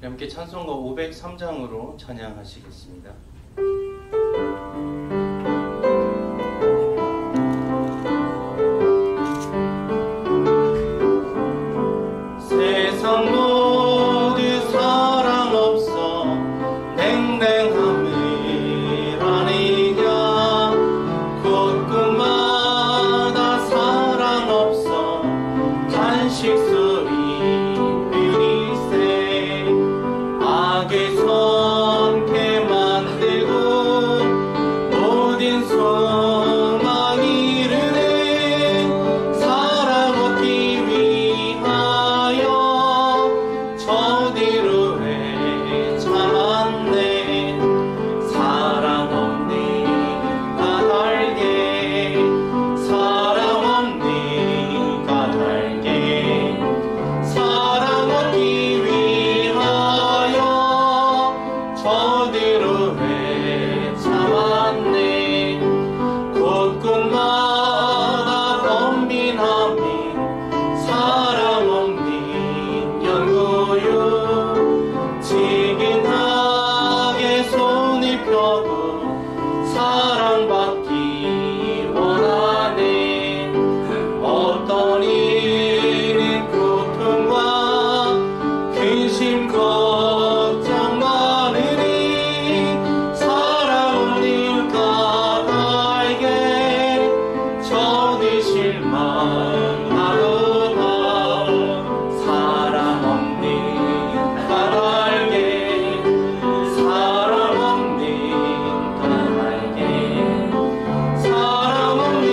함께 찬송가 503장으로 찬양하시겠습니다. 세상 모두 사랑 없어 냉랭함을 아니냐 곳곳마다 사랑 없어 탄식 소리 들이세 악의 손게 만들고 모든 소망 이르네 사랑 얻기 위하여 저 뒤로 참았네 사랑 없는 까닭에 사랑 없는 까닭에 사랑 얻기 위하여 저 뒤로 참았네 곳곳마다 번민함이 사랑 없는 연고요 지근하게 손을 펴고 사랑받기 원하네 어떤 이는 고통과 근심 걱정 많으니 사랑 없는 까닭에 저디 실망하도다 사랑 없는 까닭에 사랑 없는 까닭에 사랑 없는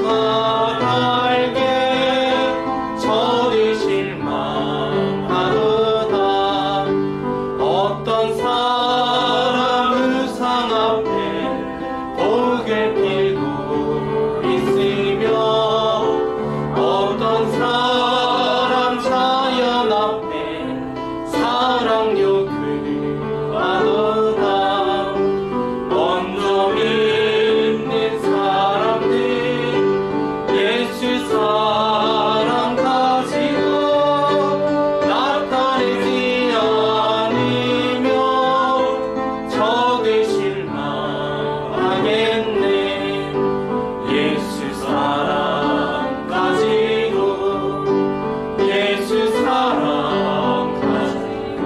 까닭에 저디 실망하도다 어떤 사람 우상 앞에 복을 빌고 있으며 어떤 사람 자연 앞에 사랑 요구하도다 먼저 믿는 사람들 예수 사랑 가지고 나타내지 않으며 저들 실망하겠네 예수 사랑 가지고 예수 사랑 가지고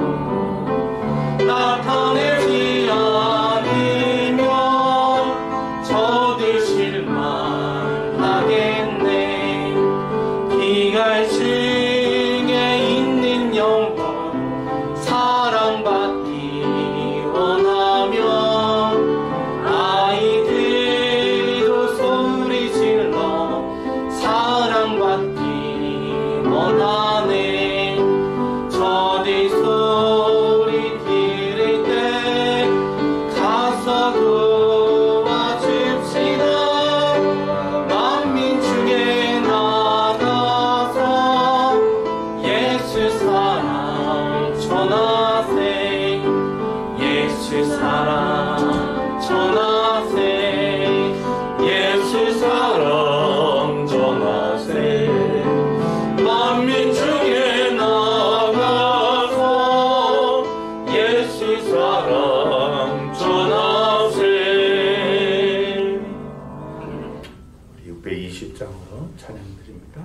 나타내지 않으며 저들 실망하겠네 기갈 중에 있는 영혼 사랑받기 원하며 아이들도 소리 질러 사랑받기 원하네 저들 소리 들을 때 가서 도와줍시다 만민 중에 나가서 예수 사랑 전하세 예수 사랑 전하세 예수 사랑 전하세 만민 중에 나가서 예수 사랑 전하세 620장으로 찬양드립니다.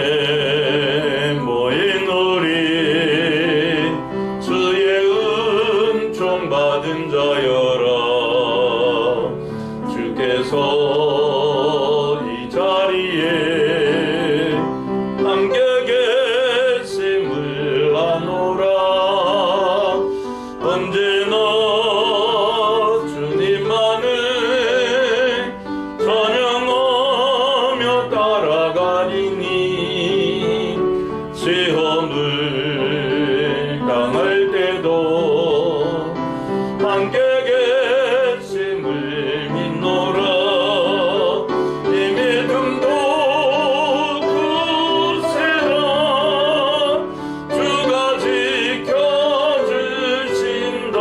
여기에 모인 우리 주의 은총 받은 자여라 주께서 이 자리에 함께 계심을 아노라 언제나 주님만을 찬양하며 따라가리니 시험을 당할 때도 함께 계심을 믿노라 이 믿음도 굳세라 주가 지켜주신다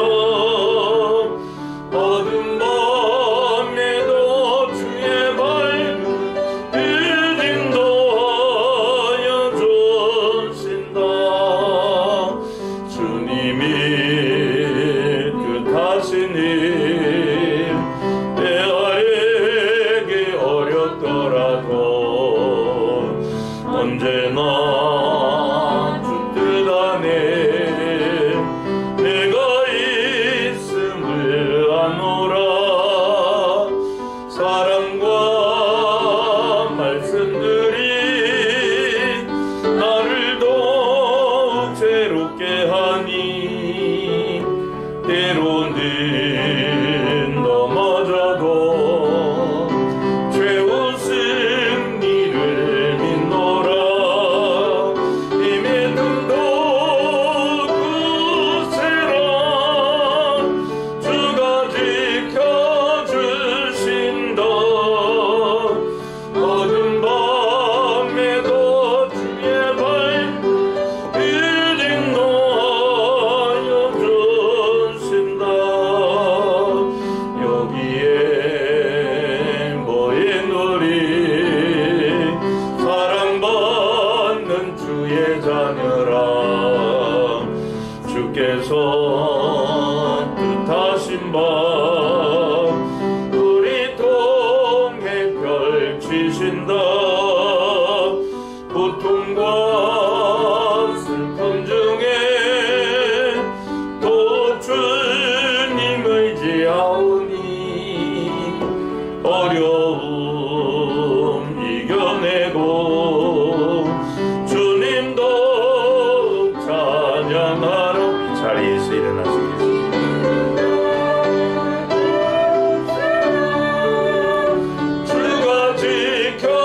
주가 지켜주신다.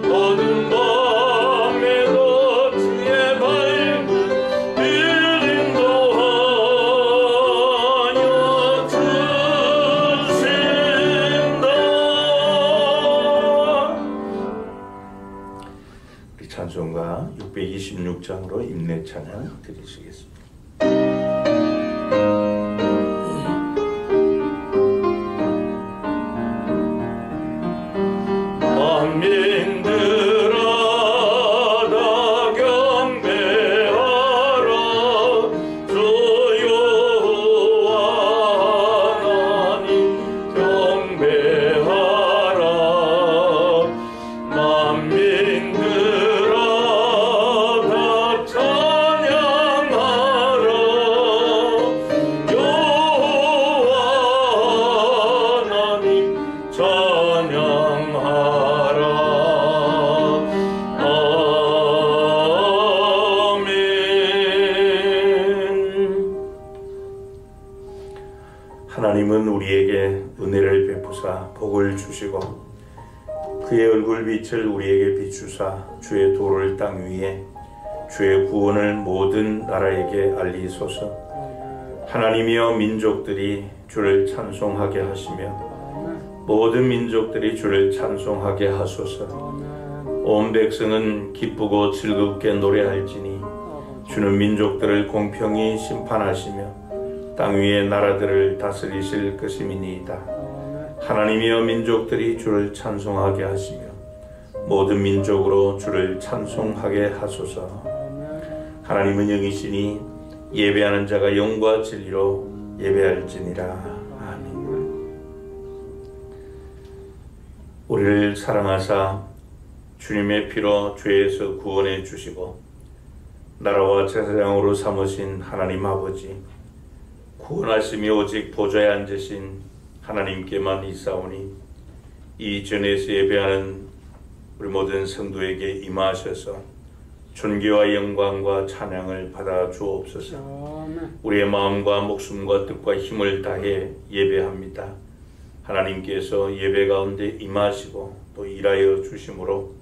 어두운 밤에도 주의 밝은 길 인도하여 주신다. 우리 찬송가 626장으로 임내 찬양 드리시겠습니다. 만민들아 다 경배하라. 주 여호와 하나님 경배하라. 만민들아 다 찬양하라. 여호와 하나님 찬양하라. 아멘. 하나님은 우리에게 은혜를 베푸사 복을 주시고 그의 얼굴빛을 우리에게 비추사 주의 도를 땅 위에 주의 구원을 모든 나라에게 알리소서. 하나님이여 민족들이 주를 찬송하게 하시며 모든 민족들이 주를 찬송하게 하소서. 온 백성은 기쁘고 즐겁게 노래할지니 주는 민족들을 공평히 심판하시며 땅 위의 나라들을 다스리실 것임이니이다. 하나님이여 민족들이 주를 찬송하게 하시며 모든 민족으로 주를 찬송하게 하소서. 하나님은 영이시니 예배하는 자가 영과 진리로 예배할지니라. 아멘. 우리를 사랑하사 주님의 피로 죄에서 구원해 주시고 나라와 제사장으로 삼으신 하나님 아버지, 구원하심이 오직 보좌에 앉으신 하나님께만 있사오니 이 전에서 예배하는 우리 모든 성도에게 임하셔서 존귀와 영광과 찬양을 받아 주옵소서. 우리의 마음과 목숨과 뜻과 힘을 다해 예배합니다. 하나님께서 예배 가운데 임하시고 또 일하여 주심으로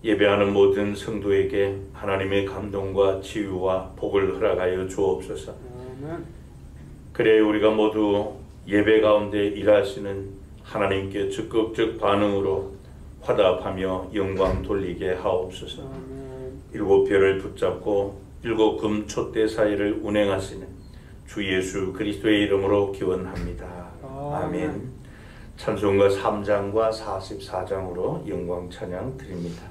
예배하는 모든 성도에게 하나님의 감동과 치유와 복을 허락하여 주옵소서. 그래 우리가 모두 예배 가운데 일하시는 하나님께 적극적 반응으로 화답하며 영광 돌리게 하옵소서. 일곱 별을 붙잡고 일곱 금 촛대 사이를 운행하시는 주 예수 그리스도의 이름으로 기원합니다. 아멘. 찬송가 3장과 44장으로 영광 찬양 드립니다.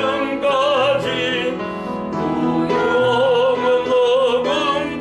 지금까지 무명은 녹음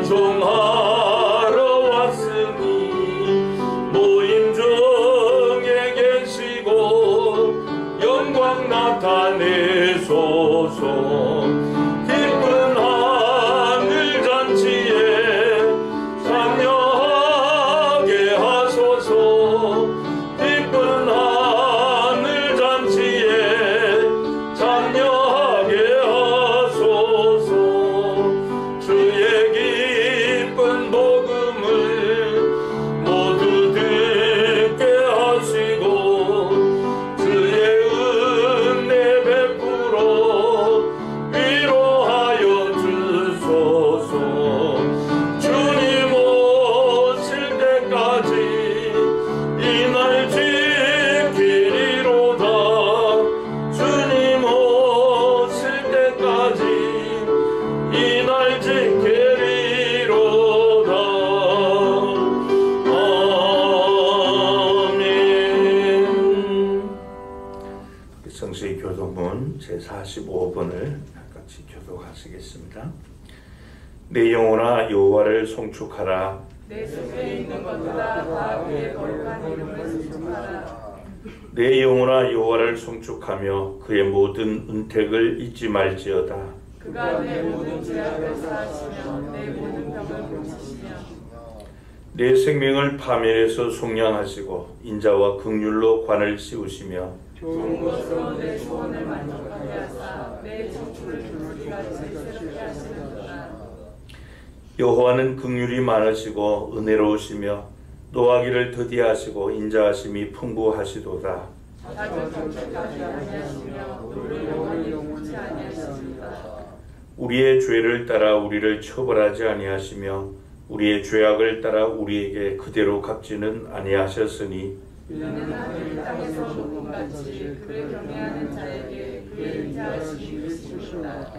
찬송하러 왔으니 모임 중에 계시고 영광 나타내소서. 기쁜 하늘 잔치에 참여하게 하소서. 기쁜 하늘 잔치에 참여하게 하소서. 주의 기쁜 복음을 모두 듣게 하시고 주의 은혜 베풀어 위로하여 주소서. 주님 오실 때까지 이 날 지키리로다. 주님 오실 때까지 이 날 지키리로다. 아멘. 성수의 교도문 제45번을 같이 교독하시겠습니다. 내 영혼아 여호와를 송축하라. 내 속에 있는 것보다 다 그의 거룩한 이름을 송축하라. 내 영혼아 여호와를 송축하며 그의 모든 은택을 잊지 말지어다. 그가 내 모든 죄악을 사하시며 내 모든 병을 고치시며 내 생명을 파멸해서 속량하시고 인자와 긍휼로 관을 씌우시며 좋은 것으로 내 소원을 만족하게 하사 내 청춘을 불같이 새롭게 하시는구나. 여호와는 긍휼이 많으시고 은혜로우시며 노하기를 더디하시고 인자하심이 풍부하시도다. 자주 정책하지 아니하시며 우리를 영원히 용치 아니하십니다. 우리의 죄를 따라 우리를 처벌하지 아니하시며 우리의 죄악을 따라 우리에게 그대로 갚지는 아니하셨으니 이는 하늘 땅에서 녹음같이 그를 경외하는 자에게 그의 인자하심이 있으시다.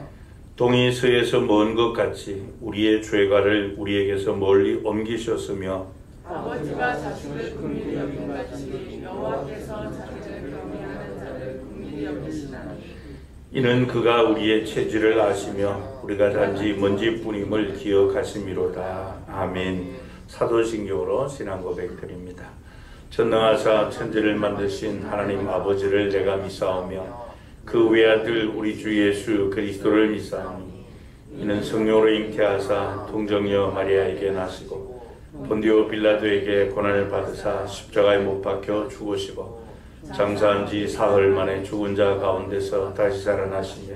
동이 서에서 먼 것 같이 우리의 죄가를 우리에게서 멀리 옮기셨으며 아버지가 자식을 긍휼히 여김같이 여호와께서 자기를 경외하는 자를 긍휼히 여기시나니 이는 그가 우리의 체질을 아시며 우리가 단지 먼지뿐임을 기억하심이로다. 아멘. 사도신경으로 신앙 고백드립니다. 전능하사 천지를 만드신 하나님 아버지를 내가 믿사오며 그 외아들 우리 주 예수 그리스도를 믿사오니 이는 성령으로 잉태하사 동정녀 마리아에게 나시고 본디오 빌라도에게 고난을 받으사 십자가에 못 박혀 죽으시고 장사한 지 사흘 만에 죽은 자 가운데서 다시 살아나시며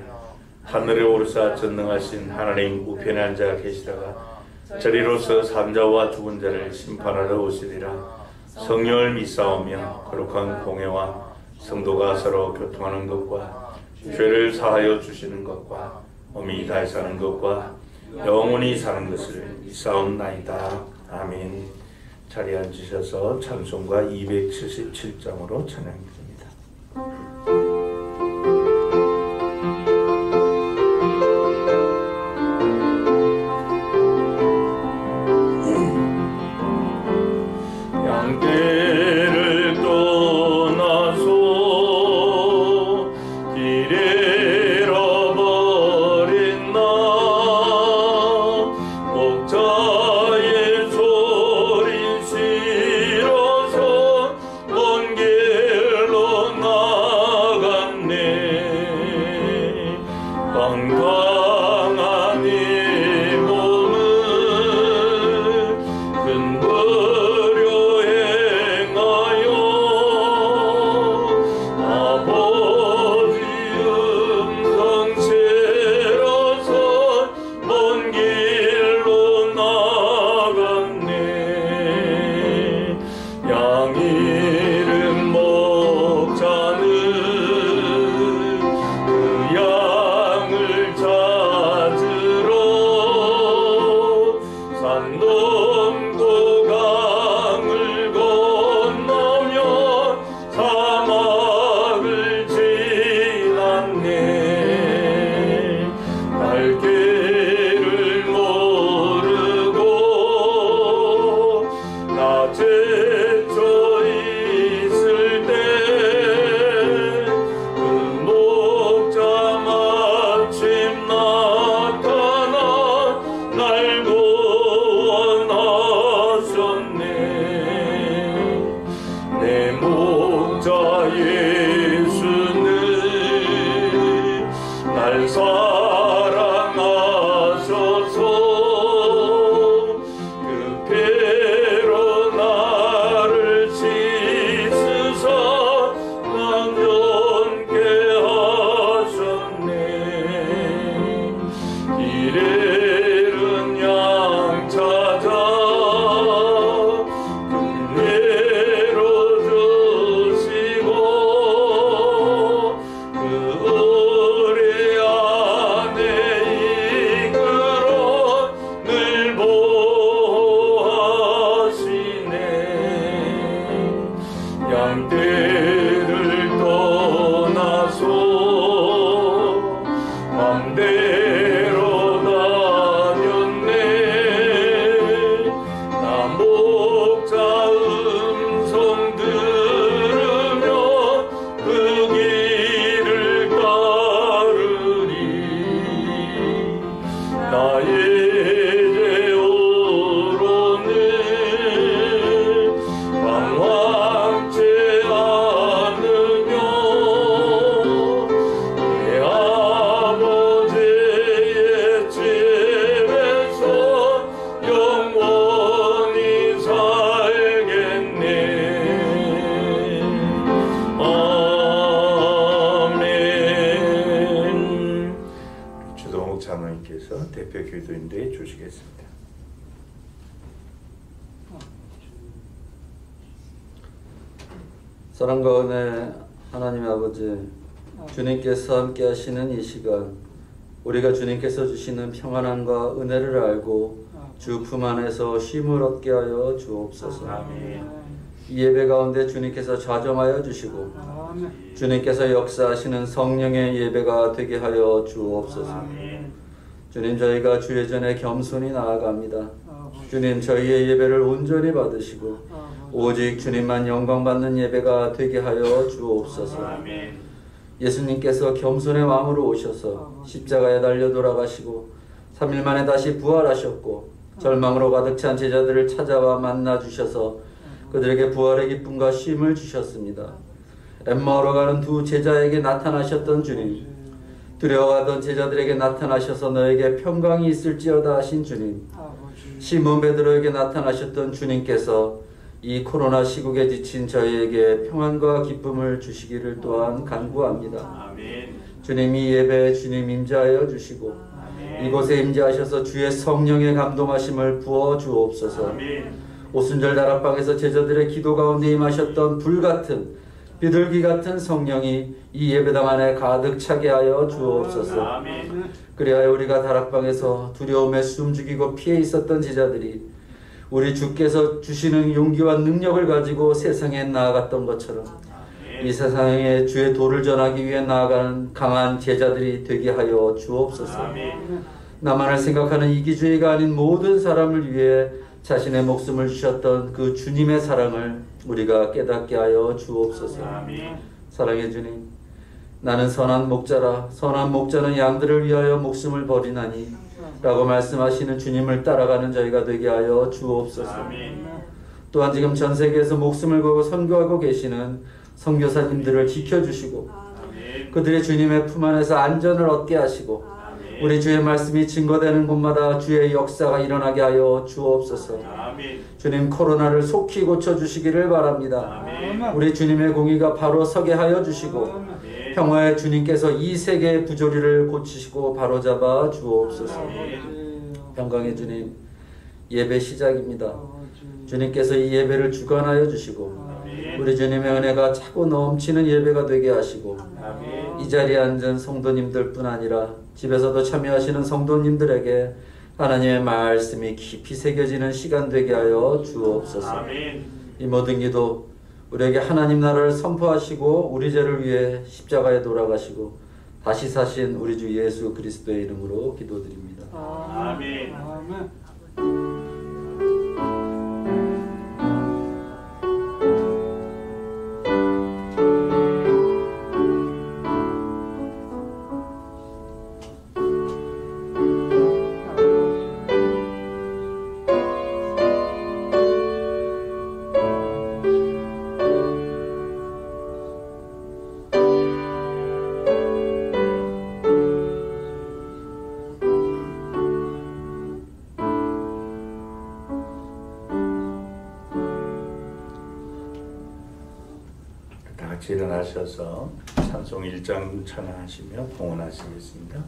하늘에 오르사 전능하신 하나님 우편에 앉아 계시다가 저리로서 산자와 죽은 자를 심판하러 오시리라. 성령을 믿사오며 거룩한 공회와 성도가 서로 교통하는 것과 죄를 사하여 주시는 것과 몸이 다시 사는 것과 영원히 사는 것을 믿사옵나이다. 아멘. 자리에 앉으셔서 찬송가 277장으로 찬양드립니다. 양떼를 떠나서 길 잃어버린 나 목자의 소리 싫어서 먼 길로 게으른 양 찾아 내로 주시고 그 우리 안에 이끌어 늘 보호하시네. 양떼를 떠나서 맘대로 다녔네. 나 목자 음성 들으며 그 길을 따르니 나의 죄오로는 방황치 않으며 내 아버지의 집에서 영원히 살겠네. 아멘. 주동욱 장로님께서 대표 기도인도해 주시겠습니다. 사랑과 은혜 하나님 아버지, 주님께서 함께 하시는 이 시간, 우리가 주님께서 주시는 평안함과 은혜를 알고 주 품 안에서 쉼을 얻게 하여 주옵소서. 아멘. 이 예배 가운데 주님께서 좌정하여 주시고 주님께서 역사하시는 성령의 예배가 되게 하여 주옵소서. 아멘. 주님, 저희가 주의 전에 겸손히 나아갑니다. 주님, 저희의 예배를 온전히 받으시고 오직 주님만 영광 받는 예배가 되게 하여 주옵소서. 아멘. 예수님께서 겸손의 마음으로 오셔서 십자가에 달려 돌아가시고 3일 만에 다시 부활하셨고 절망으로 가득 찬 제자들을 찾아와 만나 주셔서 그들에게 부활의 기쁨과 쉼을 주셨습니다. 엠마오로 가는 두 제자에게 나타나셨던 주님, 두려워하던 제자들에게 나타나셔서 너에게 평강이 있을지어다 하신 주님, 시몬 베드로에게 나타나셨던 주님께서 이 코로나 시국에 지친 저희에게 평안과 기쁨을 주시기를 또한 간구합니다. 아멘. 주님, 이 예배에 주님 임재하여 주시고 이곳에 임재하셔서 주의 성령의 감동하심을 부어 주옵소서. 아멘. 오순절 다락방에서 제자들의 기도 가운데 임하셨던 불같은 비둘기 같은 성령이 이 예배당 안에 가득 차게 하여 주옵소서. 아멘. 그리하여 우리가 다락방에서 두려움에 숨죽이고 피해 있었던 제자들이 우리 주께서 주시는 용기와 능력을 가지고 세상에 나아갔던 것처럼 이 세상에 주의 도를 전하기 위해 나아가는 강한 제자들이 되게 하여 주옵소서. 아멘. 나만을 생각하는 이기주의가 아닌 모든 사람을 위해 자신의 목숨을 주셨던 그 주님의 사랑을 우리가 깨닫게 하여 주옵소서. 아멘. 사랑의 주님, 나는 선한 목자라, 선한 목자는 양들을 위하여 목숨을 버리나니 라고 말씀하시는 주님을 따라가는 저희가 되게 하여 주옵소서. 아멘. 또한 지금 전 세계에서 목숨을 걸고 선교하고 계시는 선교사님들을 지켜주시고 그들의 주님의 품 안에서 안전을 얻게 하시고 우리 주의 말씀이 증거되는 곳마다 주의 역사가 일어나게 하여 주옵소서. 아멘. 주님, 코로나를 속히 고쳐주시기를 바랍니다. 아멘. 우리 주님의 공의가 바로 서게 하여 주시고 평화의 주님께서 이 세계의 부조리를 고치시고 바로잡아 주옵소서. 평강의 주님, 예배 시작입니다. 주님께서 이 예배를 주관하여 주시고 우리 주님의 은혜가 차고 넘치는 예배가 되게 하시고 아멘. 이 자리에 앉은 성도님들 뿐 아니라 집에서도 참여하시는 성도님들에게 하나님의 말씀이 깊이 새겨지는 시간 되게 하여 주옵소서. 아멘. 이 모든 기도 우리에게 하나님 나라를 선포하시고 우리 죄를 위해 십자가에 돌아가시고 다시 사신 우리 주 예수 그리스도의 이름으로 기도드립니다. 아멘. 다 같이 일어나셔서 찬송 1장 찬양하시며 봉헌하시겠습니다.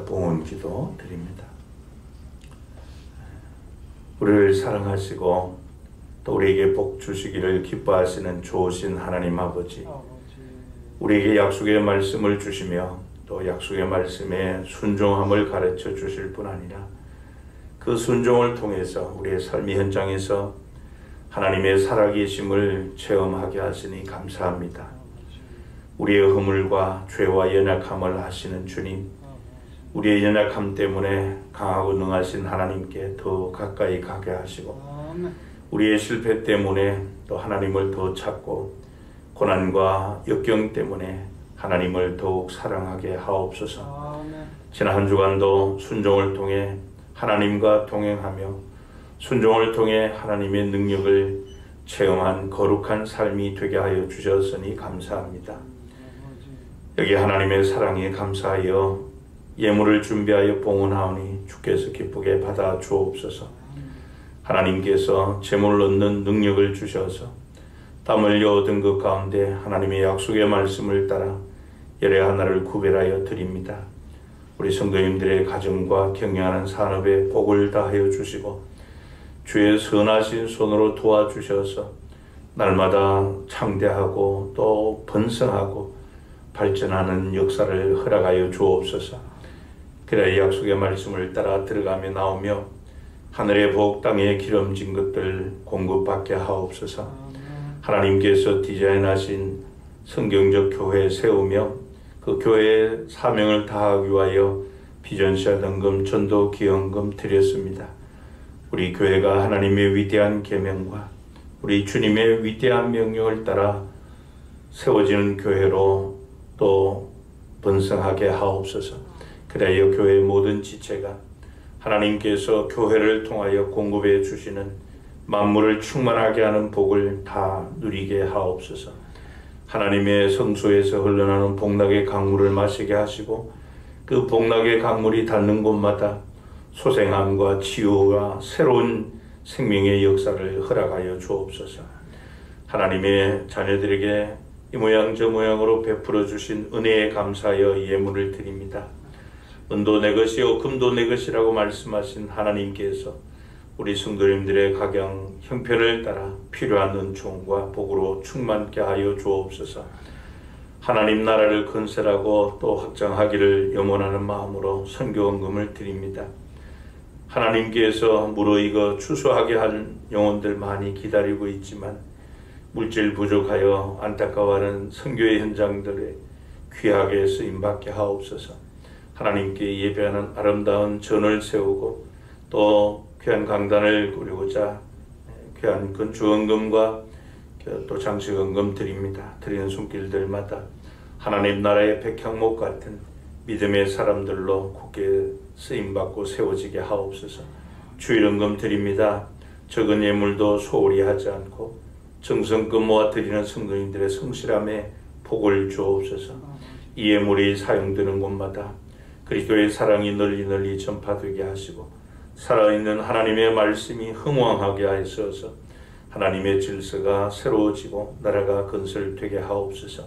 봉헌 기도 드립니다. 우리를 사랑하시고 또 우리에게 복 주시기를 기뻐하시는 좋으신 하나님 아버지, 우리에게 약속의 말씀을 주시며 또 약속의 말씀에 순종함을 가르쳐 주실 뿐 아니라 그 순종을 통해서 우리의 삶의 현장에서 하나님의 살아계심을 체험하게 하시니 감사합니다. 우리의 허물과 죄와 연약함을 아시는 주님, 우리의 연약함 때문에 강하고 능하신 하나님께 더 가까이 가게 하시고 우리의 실패 때문에 또 하나님을 더 찾고 고난과 역경 때문에 하나님을 더욱 사랑하게 하옵소서. 지난 한 주간도 순종을 통해 하나님과 동행하며 순종을 통해 하나님의 능력을 체험한 거룩한 삶이 되게 하여 주셨으니 감사합니다. 여기 하나님의 사랑에 감사하여 예물을 준비하여 봉헌하오니 주께서 기쁘게 받아 주옵소서. 하나님께서 제물을 얻는 능력을 주셔서 땀 흘려 얻은 것 가운데 하나님의 약속의 말씀을 따라 열의 하나를 구별하여 드립니다. 우리 성도님들의 가정과 경영하는 산업에 복을 다하여 주시고 주의 선하신 손으로 도와주셔서 날마다 창대하고 또 번성하고 발전하는 역사를 허락하여 주옵소서. 그래야 약속의 말씀을 따라 들어가며 나오며 하늘의 복 땅에 기름진 것들 공급받게 하옵소서. 하나님께서 디자인하신 성경적 교회 세우며 그 교회의 사명을 다하기 위하여 비전시아 등금 전도 기여금 드렸습니다. 우리 교회가 하나님의 위대한 계명과 우리 주님의 위대한 명령을 따라 세워지는 교회로 또 번성하게 하옵소서. 그래야 교회의 모든 지체가 하나님께서 교회를 통하여 공급해 주시는 만물을 충만하게 하는 복을 다 누리게 하옵소서. 하나님의 성소에서 흘러나오는 복락의 강물을 마시게 하시고 그 복락의 강물이 닿는 곳마다 소생함과 치유와 새로운 생명의 역사를 허락하여 주옵소서. 하나님의 자녀들에게 이 모양 저 모양으로 베풀어 주신 은혜에 감사하여 예물을 드립니다. 은도 내 것이요 금도 내 것이라고 말씀하신 하나님께서 우리 성도님들의 각양 형편을 따라 필요한 은총과 복으로 충만케 하여 주옵소서. 하나님 나라를 건설하고 또 확장하기를 염원하는 마음으로 선교헌금을 드립니다. 하나님께서 무르익어 추수하게 할 영혼들 많이 기다리고 있지만 물질 부족하여 안타까워하는 선교의 현장들에 귀하게 쓰임받게 하옵소서. 하나님께 예배하는 아름다운 전을 세우고 또 귀한 강단을 꾸리고자 귀한 건축헌금과 또 장식헌금 드립니다. 드리는 손길들마다 하나님 나라의 백향목 같은 믿음의 사람들로 굳게 쓰임받고 세워지게 하옵소서. 주일헌금 드립니다. 적은 예물도 소홀히 하지 않고 정성껏 모아 드리는 성도님들의 성실함에 복을 주옵소서. 이 예물이 사용되는 곳마다 그리스도의 사랑이 널리 전파되게 하시고 살아있는 하나님의 말씀이 흥왕하게 하셔서 하나님의 질서가 새로워지고 나라가 건설되게 하옵소서.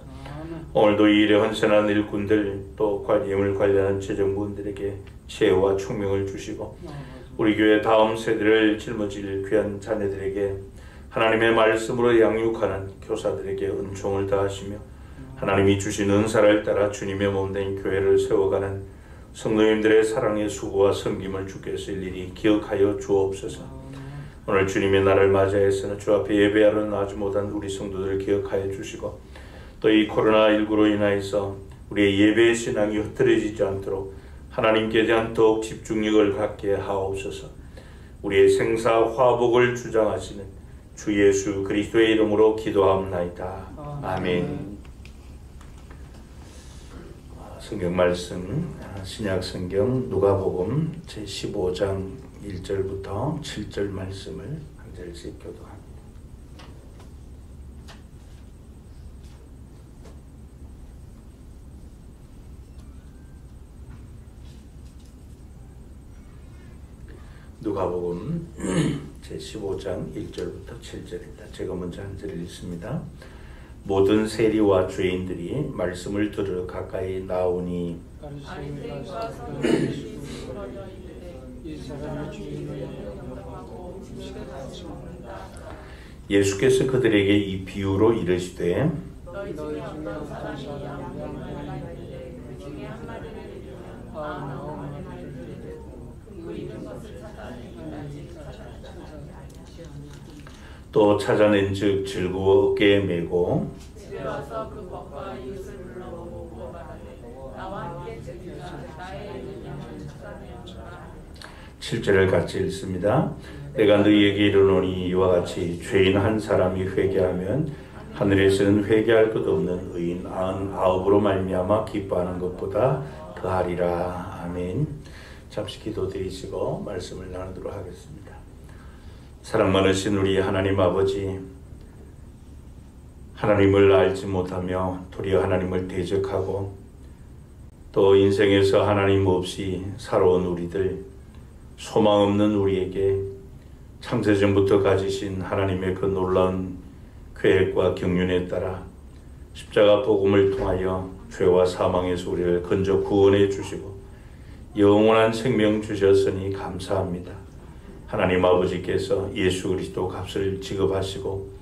오늘도 이 일에 헌신한 일꾼들 또 예물 관리하는 재정부원들에게 지혜와 총명을 주시고 우리 교회 다음 세대를 짊어질 귀한 자녀들에게 하나님의 말씀으로 양육하는 교사들에게 은총을 다하시며 하나님이 주신 은사를 따라 주님의 몸된 교회를 세워가는 성도님들의 사랑의 수고와 섬김을 주께서 일일이 기억하여 주옵소서. 오늘 주님의 날을 맞이해서는 주 앞에 예배하러 나지 못한 우리 성도들을 기억하여 주시고 또 이 코로나19로 인하여서 우리의 예배의 신앙이 흐트러지지 않도록 하나님께 대한 더욱 집중력을 갖게 하옵소서. 우리의 생사 화복을 주장하시는 주 예수 그리스도의 이름으로 기도하옵나이다. 아멘. 성경 말씀 신약 성경 누가복음 제15장 1절부터 7절 말씀을 한 절씩 교도합니다. 누가복음 제15장 1절부터 7절입니다. 제가 먼저 한 절 읽습니다. 모든 세리와 죄인들이 말씀을 들으러 가까이 나오니 바리새인과 서기관들이 수군거려 이르되 이 사람이 주인을 영접하고 음식을 같이 먹는다. 예수께서 그들에게 이 비유로 이르시되 너희 중에 어떤 사람이 양을 하나 있는데 그 중에 한 마리를 잃으면 99마리를 잃고 그 잃은 것을 찾아내기까지 또 찾아낸 즉 즐거워 어깨에 메고 집에 와서 그 벗과 이웃을 불러보고 물어봐라되 나와 함께 즐기라 나의 잃은 양을 찾아내었노라. 7절을 같이 읽습니다. 내가 너희에게 이르노니 이와 같이 죄인 한 사람이 회개하면 하늘에서는 회개할 것 없는 의인 99으로 말미암아 기뻐하는 것보다 더하리라. 아멘. 잠시 기도드리시고 말씀을 나누도록 하겠습니다. 사랑 많으신 우리 하나님 아버지, 하나님을 알지 못하며 도리어 하나님을 대적하고 또 인생에서 하나님 없이 살아온 우리들, 소망 없는 우리에게 창세전부터 가지신 하나님의 그 놀라운 계획과 경륜에 따라 십자가 복음을 통하여 죄와 사망에서 우리를 건져 구원해 주시고 영원한 생명 주셨으니 감사합니다. 하나님 아버지께서 예수 그리스도 값을 지급하시고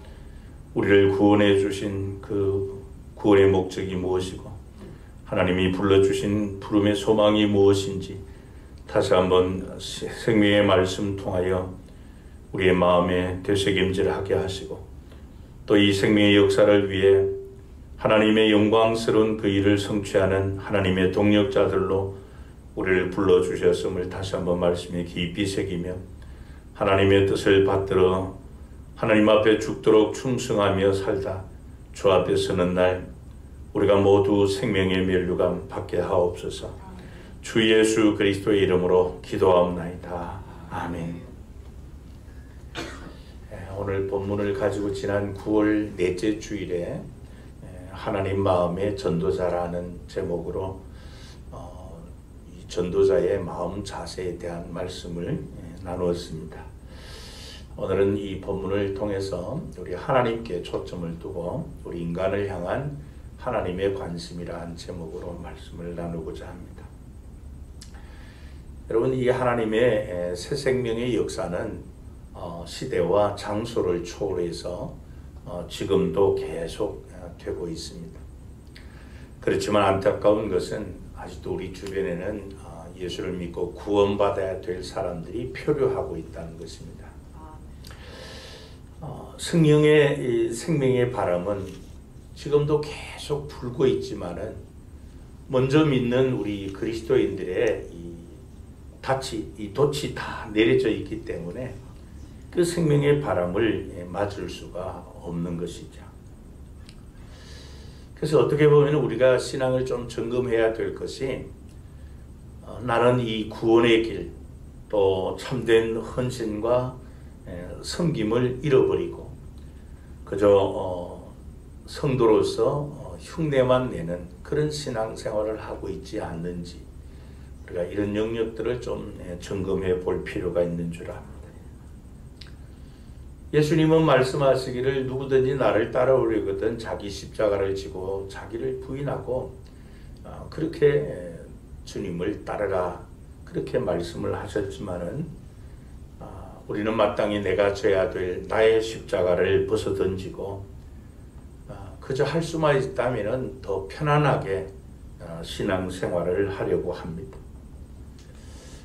우리를 구원해 주신 그 구원의 목적이 무엇이고 하나님이 불러주신 부름의 소망이 무엇인지 다시 한번 생명의 말씀 통하여 우리의 마음에 되새김질하게 하시고 또 이 생명의 역사를 위해 하나님의 영광스러운 그 일을 성취하는 하나님의 동력자들로 우리를 불러주셨음을 다시 한번 말씀에 깊이 새기며 하나님의 뜻을 받들어 하나님 앞에 죽도록 충성하며 살다 주 앞에 서는 날 우리가 모두 생명의 면류관 받게 하옵소서. 주 예수 그리스도의 이름으로 기도하옵나이다. 아멘. 오늘 본문을 가지고 지난 9월 넷째 주일에 하나님 마음의 전도자라는 제목으로 이 전도자의 마음 자세에 대한 말씀을 나누었습니다. 오늘은 이 본문을 통해서 우리 하나님께 초점을 두고 우리 인간을 향한 하나님의 관심이라는 제목으로 말씀을 나누고자 합니다. 여러분, 이 하나님의 새 생명의 역사는 시대와 장소를 초월해서 지금도 계속 되고 있습니다. 그렇지만 안타까운 것은 아직도 우리 주변에는 예수를 믿고 구원받아야 될 사람들이 표류하고 있다는 것입니다. 성령의 이 생명의 바람은 지금도 계속 불고 있지만은 먼저 믿는 우리 그리스도인들의 이 돛이 다 내려져 있기 때문에 그 생명의 바람을 맞을 수가 없는 것이죠. 그래서 어떻게 보면 우리가 신앙을 좀 점검해야 될 것이 나는 이 구원의 길, 또 참된 헌신과 섬김을 잃어버리고 그저 성도로서 흉내만 내는 그런 신앙생활을 하고 있지 않는지 우리가 이런 영역들을 좀 점검해 볼 필요가 있는 줄 압니다. 예수님은 말씀하시기를 누구든지 나를 따라오려거든 자기 십자가를 지고 자기를 부인하고 그렇게 주님을 따르라 그렇게 말씀을 하셨지만은 우리는 마땅히 내가 져야 될 나의 십자가를 벗어던지고 그저 할 수만 있다면 더 편안하게 신앙생활을 하려고 합니다.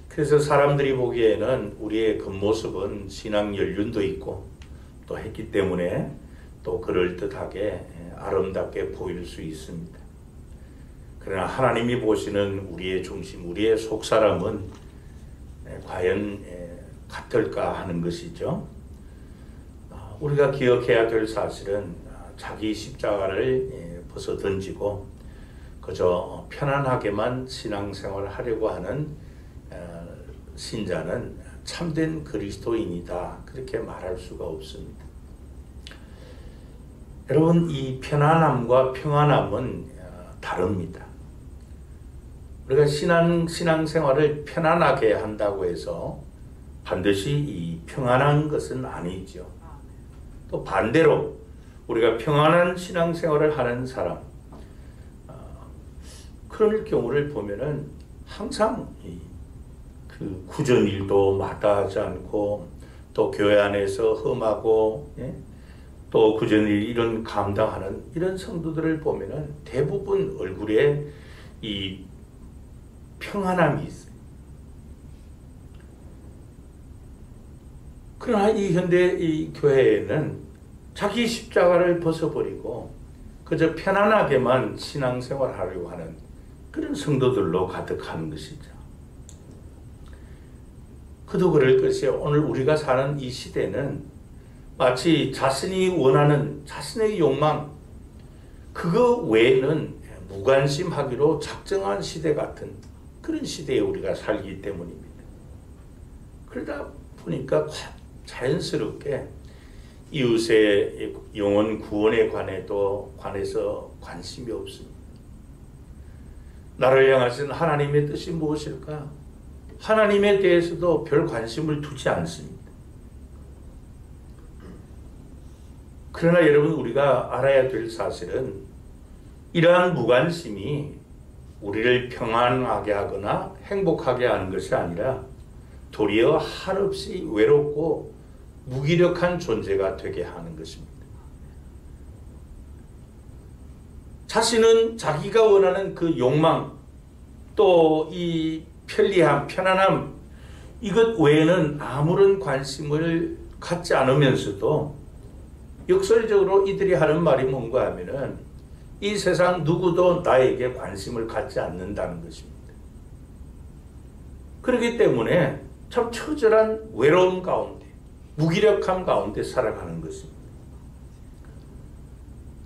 그래서 사람들이 보기에는 우리의 겉모습은 신앙 연륜도 있고 또 했기 때문에 또 그럴듯하게 아름답게 보일 수 있습니다. 그러나 하나님이 보시는 우리의 중심, 우리의 속사람은 과연 같을까 하는 것이죠. 우리가 기억해야 될 사실은 자기 십자가를 벗어 던지고 그저 편안하게만 신앙생활을 하려고 하는 신자는 참된 그리스도인이다 그렇게 말할 수가 없습니다. 여러분, 이 편안함과 평안함은 다릅니다. 우리가 신앙생활을 편안하게 한다고 해서 반드시 이 평안한 것은 아니죠. 또 반대로 우리가 평안한 신앙생활을 하는 사람, 그런 경우를 보면은 항상 그 구전 일도 마다하지 않고, 또 교회 안에서 험하고, 또 구전 일 이런 감당하는 이런 성도들을 보면은 대부분 얼굴에 이 평안함이 있어요. 그러나 이 현대 이 교회에는 자기 십자가를 벗어버리고 그저 편안하게만 신앙생활하려고 하는 그런 성도들로 가득한 것이죠. 그도 그럴 것이요. 오늘 우리가 사는 이 시대는 마치 자신이 원하는 자신의 욕망, 그거 외에는 무관심하기로 작정한 시대 같은 그런 시대에 우리가 살기 때문입니다. 그러다 보니까 자연스럽게 이웃의 영혼 구원에 관해서 관심이 없습니다. 나를 향하신 하나님의 뜻이 무엇일까? 하나님에 대해서도 별 관심을 두지 않습니다. 그러나 여러분, 우리가 알아야 될 사실은 이러한 무관심이 우리를 평안하게 하거나 행복하게 하는 것이 아니라 도리어 한없이 외롭고 무기력한 존재가 되게 하는 것입니다. 자신은 자기가 원하는 그 욕망, 또 이 편리함, 편안함, 이것 외에는 아무런 관심을 갖지 않으면서도 역설적으로 이들이 하는 말이 뭔가 하면은 이 세상 누구도 나에게 관심을 갖지 않는다는 것입니다. 그렇기 때문에 참 처절한 외로움 가운데, 무기력함 가운데 살아가는 것입니다.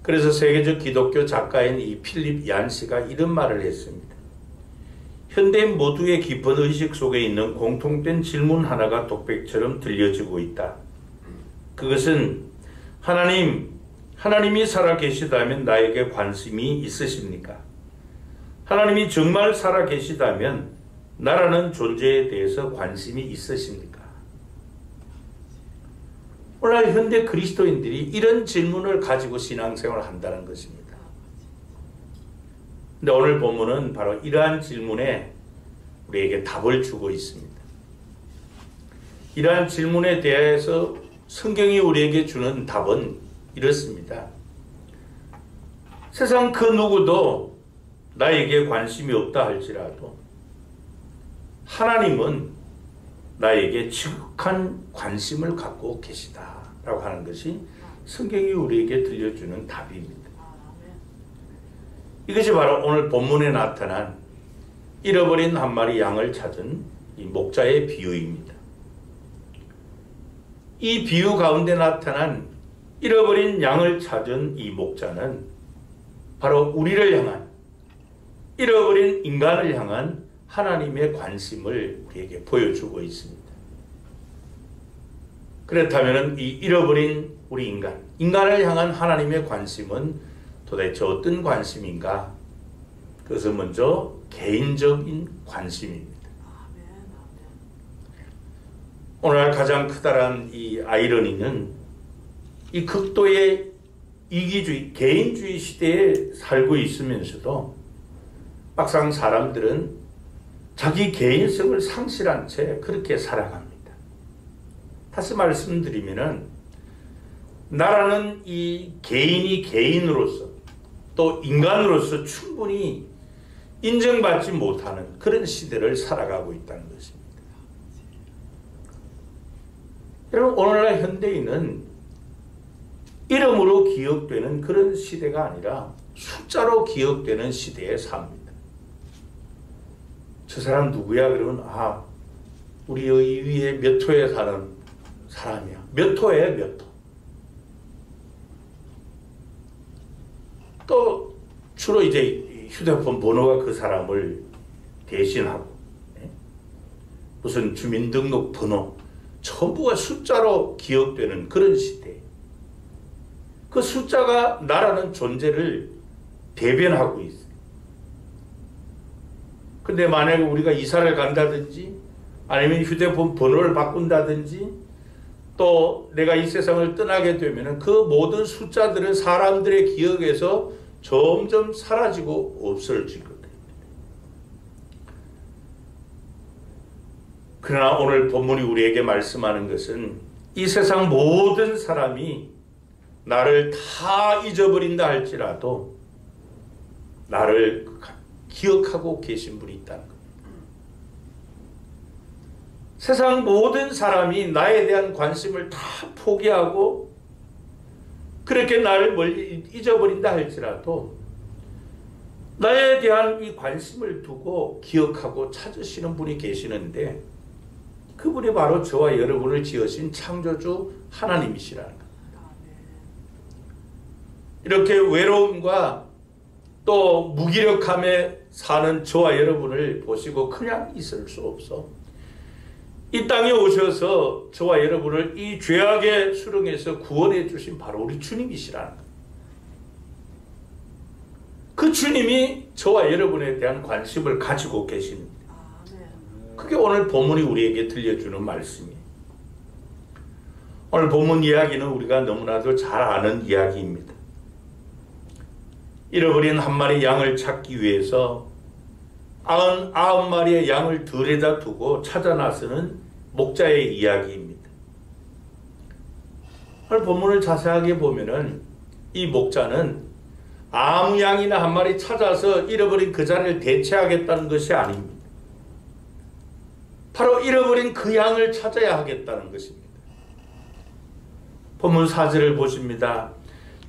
그래서 세계적 기독교 작가인 이 필립 얀시가 이런 말을 했습니다. 현대인 모두의 깊은 의식 속에 있는 공통된 질문 하나가 독백처럼 들려지고 있다. 그것은 하나님이 살아계시다면 나에게 관심이 있으십니까? 하나님이 정말 살아계시다면 나라는 존재에 대해서 관심이 있으십니까? 오늘 현대 그리스도인들이 이런 질문을 가지고 신앙생활을 한다는 것입니다. 근데 오늘 본문은 바로 이러한 질문에 우리에게 답을 주고 있습니다. 이러한 질문에 대해서 성경이 우리에게 주는 답은 이렇습니다. 세상 그 누구도 나에게 관심이 없다 할지라도 하나님은 나에게 지극한 관심을 갖고 계시다라고 하는 것이 성경이 우리에게 들려주는 답입니다. 이것이 바로 오늘 본문에 나타난 잃어버린 한 마리 양을 찾은 이 목자의 비유입니다. 이 비유 가운데 나타난 잃어버린 양을 찾은 이 목자는 바로 우리를 향한, 잃어버린 인간을 향한 하나님의 관심을 우리에게 보여주고 있습니다. 그렇다면 이 잃어버린 우리 인간을 향한 하나님의 관심은 도대체 어떤 관심인가? 그것은 먼저 개인적인 관심입니다. 오늘날 가장 크다란 이 아이러니는 이 극도의 이기주의, 개인주의 시대에 살고 있으면서도 막상 사람들은 자기 개인성을 상실한 채 그렇게 살아갑니다. 다시 말씀드리면은 나라는 이 개인이 개인으로서 또 인간으로서 충분히 인정받지 못하는 그런 시대를 살아가고 있다는 것입니다. 여러분, 오늘날 현대인은 이름으로 기억되는 그런 시대가 아니라 숫자로 기억되는 시대에 삽니다. 저 사람 누구야? 그러면 우리 여기 위에 몇 호에 사는 사람이야. 몇 호에 몇 호. 또 주로 이제 휴대폰 번호가 그 사람을 대신하고, 무슨 주민등록 번호, 전부가 숫자로 기억되는 그런 시대. 그 숫자가 나라는 존재를 대변하고 있어요. 근데 만약에 우리가 이사를 간다든지 아니면 휴대폰 번호를 바꾼다든지 또 내가 이 세상을 떠나게 되면 그 모든 숫자들은 사람들의 기억에서 점점 사라지고 없어질 겁니다. 그러나 오늘 본문이 우리에게 말씀하는 것은 이 세상 모든 사람이 나를 다 잊어버린다 할지라도 나를 기억하고 계신 분이 있다는 겁니다. 세상 모든 사람이 나에 대한 관심을 다 포기하고 그렇게 나를 멀리 잊어버린다 할지라도 나에 대한 이 관심을 두고 기억하고 찾으시는 분이 계시는데 그분이 바로 저와 여러분을 지으신 창조주 하나님이시라는 겁니다. 이렇게 외로움과 또 무기력함에 사는 저와 여러분을 보시고 그냥 있을 수 없어. 이 땅에 오셔서 저와 여러분을 이 죄악의 수렁에서 구원해 주신 바로 우리 주님이시라는 겁니다. 그 주님이 저와 여러분에 대한 관심을 가지고 계십니다. 그게 오늘 본문이 우리에게 들려주는 말씀이에요. 오늘 본문 이야기는 우리가 너무나도 잘 아는 이야기입니다. 잃어버린 한 마리 양을 찾기 위해서 99마리의 양을 들에다 두고 찾아 나서는 목자의 이야기입니다. 오늘 본문을 자세하게 보면은 이 목자는 아무 양이나 한 마리 찾아서 잃어버린 그 자리를 대체하겠다는 것이 아닙니다. 바로 잃어버린 그 양을 찾아야 하겠다는 것입니다. 본문 4절을 보십니다.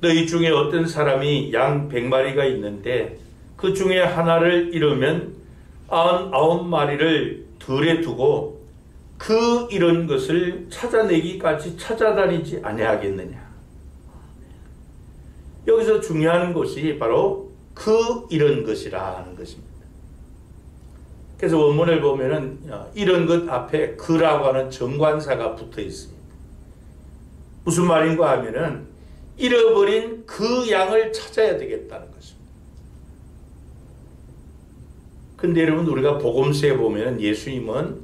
너희 중에 어떤 사람이 양 100마리가 있는데 그 중에 하나를 잃으면 99마리를 들에 두고 그 잃은 것을 찾아내기까지 찾아다니지 아니하겠느냐. 여기서 중요한 것이 바로 그 잃은 것이라는 것입니다. 그래서 원문을 보면은 잃은 것 앞에 그라고 하는 정관사가 붙어 있습니다. 무슨 말인가 하면은 잃어버린 그 양을 찾아야 되겠다는 것입니다. 근데 여러분 우리가 복음서에 보면 예수님은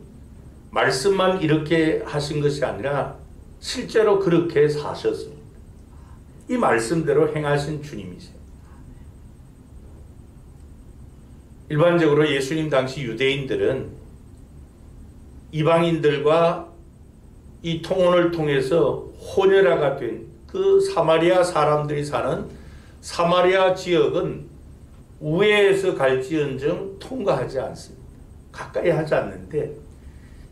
말씀만 이렇게 하신 것이 아니라 실제로 그렇게 사셨습니다. 이 말씀대로 행하신 주님이세요. 일반적으로 예수님 당시 유대인들은 이방인들과 이 통혼을 통해서 혼혈아가 된 그 사마리아 사람들이 사는 사마리아 지역은 우회해서 갈지언정 통과하지 않습니다. 가까이 하지 않는데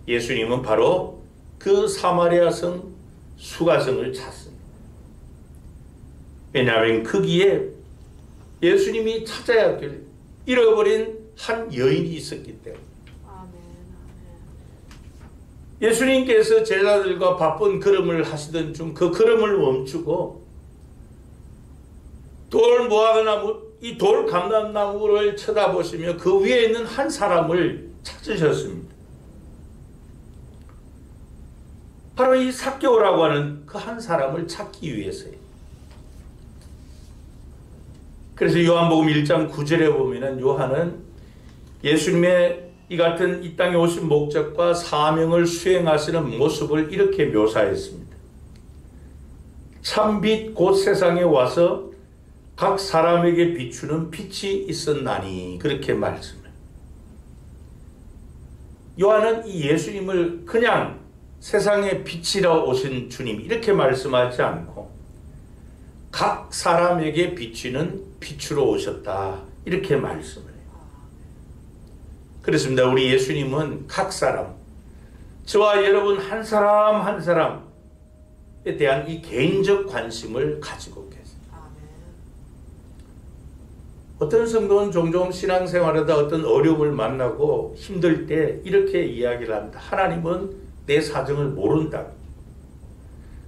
예수님은 바로 그 사마리아 성 수가성을 찾습니다. 왜냐하면 거기에 예수님이 찾아야 될 잃어버린 한 여인이 있었기 때문에. 예수님께서 제자들과 바쁜 걸음을 하시던 중 그 걸음을 멈추고 돌 무화과나무, 이 돌 감람나무를 쳐다보시며 그 위에 있는 한 사람을 찾으셨습니다. 바로 이 삭개오라고 하는 그 한 사람을 찾기 위해서요. 그래서 요한복음 1장 9절에 보면은 요한은 예수님의 이 같은 이 땅에 오신 목적과 사명을 수행하시는 모습을 이렇게 묘사했습니다. 참빛 곧 세상에 와서 각 사람에게 비추는 빛이 있었나니 그렇게 말씀해요. 요한은 이 예수님을 그냥 세상에 빛이라 오신 주님 이렇게 말씀하지 않고 각 사람에게 비치는 빛으로 오셨다 이렇게 말씀을 해요. 그렇습니다. 우리 예수님은 각 사람, 저와 여러분 한 사람 한 사람에 대한 이 개인적 관심을 가지고 계세요. 어떤 성도는 종종 신앙생활하다 어떤 어려움을 만나고 힘들 때 이렇게 이야기를 합니다. 하나님은 내 사정을 모른다.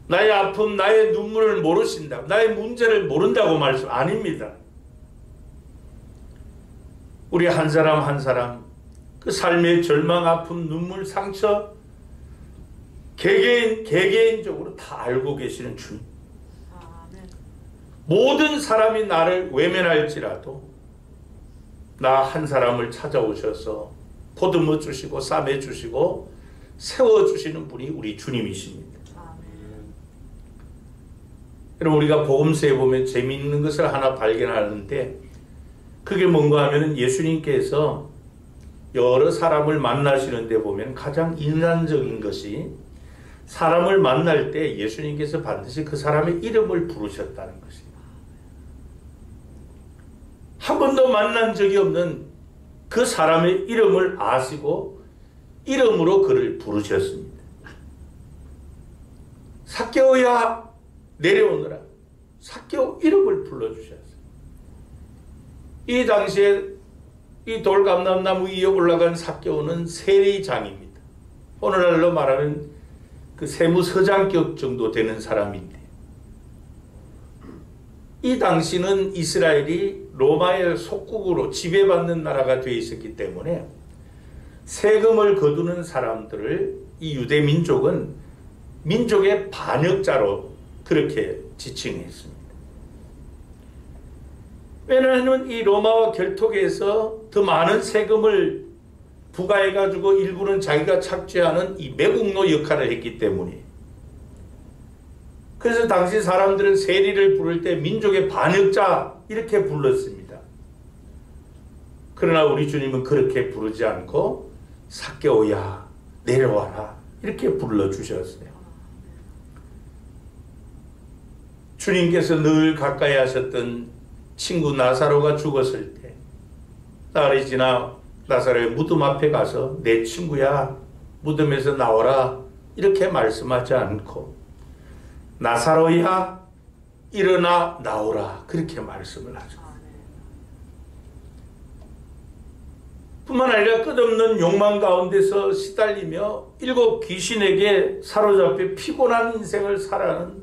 나의 아픔, 나의 눈물을 모르신다. 나의 문제를 모른다고 말씀 아닙니다. 우리 한 사람 한 사람 그 삶의 절망, 아픔, 눈물, 상처 개개인적으로 다 알고 계시는 주님. 모든 사람이 나를 외면할지라도 나 한 사람을 찾아오셔서 보듬어 주시고 싸매 주시고 세워 주시는 분이 우리 주님이십니다. 그럼 우리가 복음서에 보면 재미있는 것을 하나 발견하는데 그게 뭔가 하면 예수님께서 여러 사람을 만나시는데 보면 가장 인상적인 것이 사람을 만날 때 예수님께서 반드시 그 사람의 이름을 부르셨다는 것입니다. 한 번도 만난 적이 없는 그 사람의 이름을 아시고 이름으로 그를 부르셨습니다. 삭개오야 내려오너라. 삭개오 이름을 불러주셨어요. 이 당시에 이 돌감람나무 위에 올라간 삭개오는 세리장입니다. 오늘날로 말하면 그 세무서장격 정도 되는 사람인데 이 당시는 이스라엘이 로마의 속국으로 지배받는 나라가 되어 있었기 때문에 세금을 거두는 사람들을 이 유대 민족은 민족의 반역자로 그렇게 지칭했습니다. 왜냐하면 이 로마와 결톡에서 더 많은 세금을 부과해가지고 일부는 자기가 착취하는 이 매국노 역할을 했기 때문에 그래서 당시 사람들은 세리를 부를 때 민족의 반역자 이렇게 불렀습니다. 그러나 우리 주님은 그렇게 부르지 않고 삭개오야 내려와라 이렇게 불러주셨어요. 주님께서 늘 가까이 하셨던 친구 나사로가 죽었을 때 나흘이 지나 나사로의 무덤 앞에 가서 내 친구야 무덤에서 나오라 이렇게 말씀하지 않고 나사로야 일어나 나오라 그렇게 말씀을 하죠. 뿐만 아니라 끝없는 욕망 가운데서 시달리며 7 귀신에게 사로잡혀 피곤한 인생을 살아가는